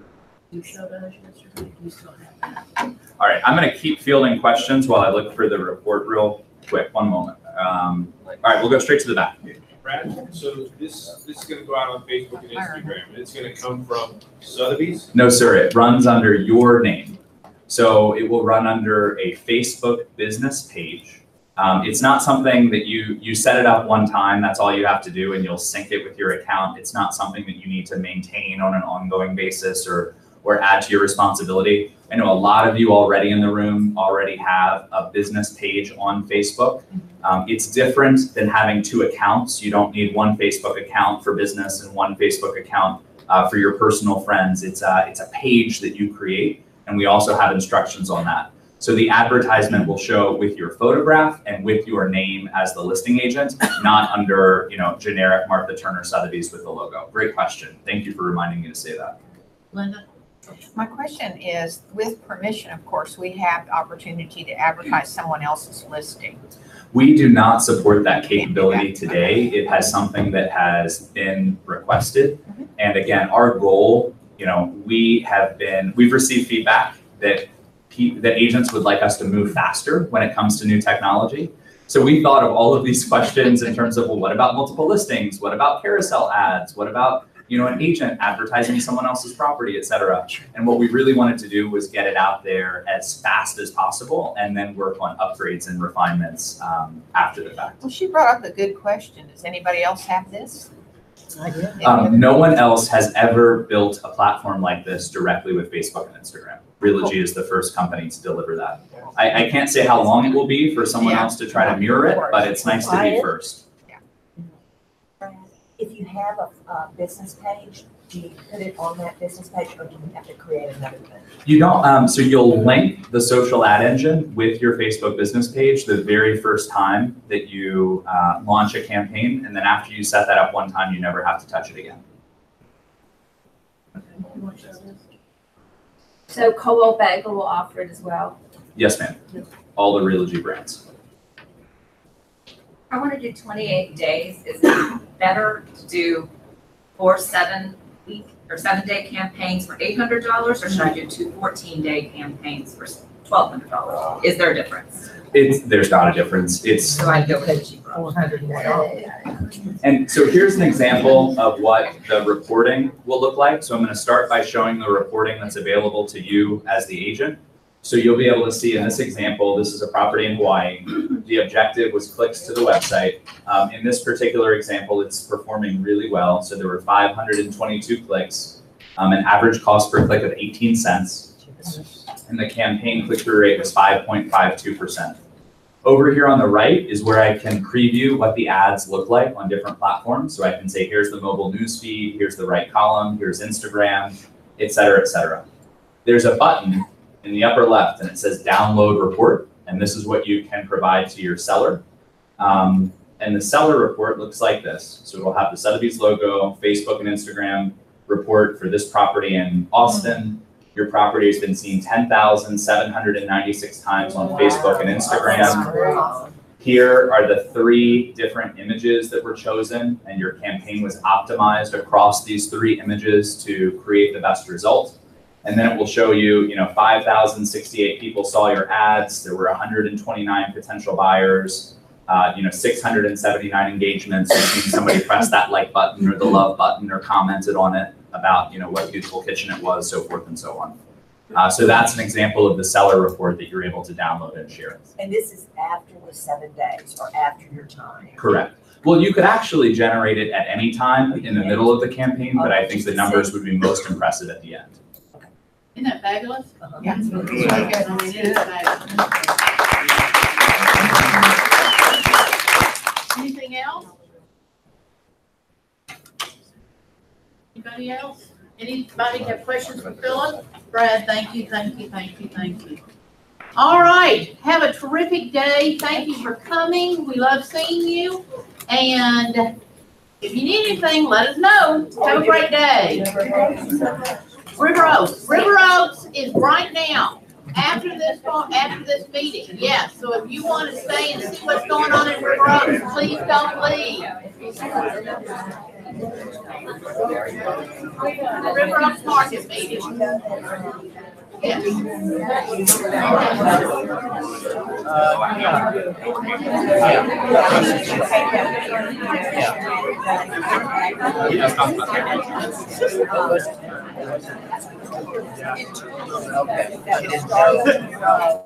S16: you showed us yesterday? You still have that?
S9: All right, I'm going to keep fielding questions while I look for the report real quick. One moment. All right, we'll go straight to the back.
S22: Brad, so this is going to go out on Facebook and Instagram, and it's going to come from Sotheby's?
S9: No, sir, it runs under your name. So it will run under a Facebook business page. It's not something that you set it up one time, that's all you have to do, and you'll sync it with your account. It's not something that you need to maintain on an ongoing basis or add to your responsibility. I know a lot of you already in the room already have a business page on Facebook. It's different than having 2 accounts. You don't need one Facebook account for business and one Facebook account for your personal friends. It's a page that you create, and we also have instructions on that. So the advertisement will show with your photograph and with your name as the listing agent, not under generic Martha Turner Sotheby's with the logo. Great question. Thank you for reminding me to say that.
S16: Linda?
S5: My question is, with permission, of course, we have the opportunity to advertise someone else's listing.
S9: We do not support that capability today. It has something that has been requested. And again, our goal, we've received feedback that agents would like us to move faster when it comes to new technology. So we thought of all of these questions in terms of, well, what about multiple listings? What about carousel ads? What about an agent advertising someone else's property, et cetera. And what we really wanted to do was get it out there as fast as possible and then work on upgrades and refinements after the fact.
S5: Well, she brought up a good question. Does anybody else have this?
S9: No one else has ever built a platform like this directly with Facebook and Instagram. Realogy is the first company to deliver that. I can't say how long it will be for someone else to try to mirror it, but it's nice to be first.
S20: If you have a business page, do you put it on that business page, or do you have to create another thing?
S9: You don't, so you'll link the social ad engine with your Facebook business page the very first time that you launch a campaign. And then after you set that up one time, you never have to touch it again.
S1: So Coldwell Banker will offer it as well?
S9: Yes, ma'am. All the Realogy brands.
S11: I want to do 28 days. Is it better to do 4 7-week or 7-day campaigns for $800, or should I do 2 14-day campaigns for $1,200? Is there a difference?
S9: There's not a difference.
S11: So I go with the cheaper.
S9: And so here's an example of what the reporting will look like. So I'm going to start by showing the reporting that's available to you as the agent. So you'll be able to see in this example, this is a property in Hawaii. The objective was clicks to the website. In this particular example, it's performing really well. So there were 522 clicks, an average cost per click of 18 cents. And the campaign click-through rate was 5.52%. Over here on the right is where I can preview what the ads look like on different platforms. So I can say, here's the mobile news feed, here's the right column, here's Instagram, et cetera, et cetera. There's a button in the upper left and it says download report. And this is what you can provide to your seller. And the seller report looks like this. So it'll have the Sotheby's logo, Facebook and Instagram report for this property in Austin. Your property has been seen 10,796 times on Facebook and Instagram. Here are the 3 different images that were chosen, and your campaign was optimized across these 3 images to create the best result. And then it will show you, 5,068 people saw your ads. There were 129 potential buyers, 679 engagements. You've seen somebody press that like button or the love button or commented on it about, what a beautiful kitchen it was, so forth and so on. So that's an example of the seller report that you're able to download and share.
S10: And this is after the 7 days or after your time?
S9: Correct. Well, you could actually generate it at any time in the middle of the campaign, but I think the numbers would be most impressive at the end.
S16: Isn't that fabulous?
S10: Yeah.
S16: It's really good. I mean, it is fabulous. Anything else? Anybody else? Anybody have questions for Philip? Brad, thank you, thank you, thank you, thank you. All right, have a terrific day. Thank you for coming. We love seeing you. And if you need anything, let us know. Have a great day. River Oaks. River Oaks is right now, after this meeting. Yes, so if you want to stay and see what's going on in River Oaks, please don't leave. The River Oaks Market meeting. Yes.
S10: Okay.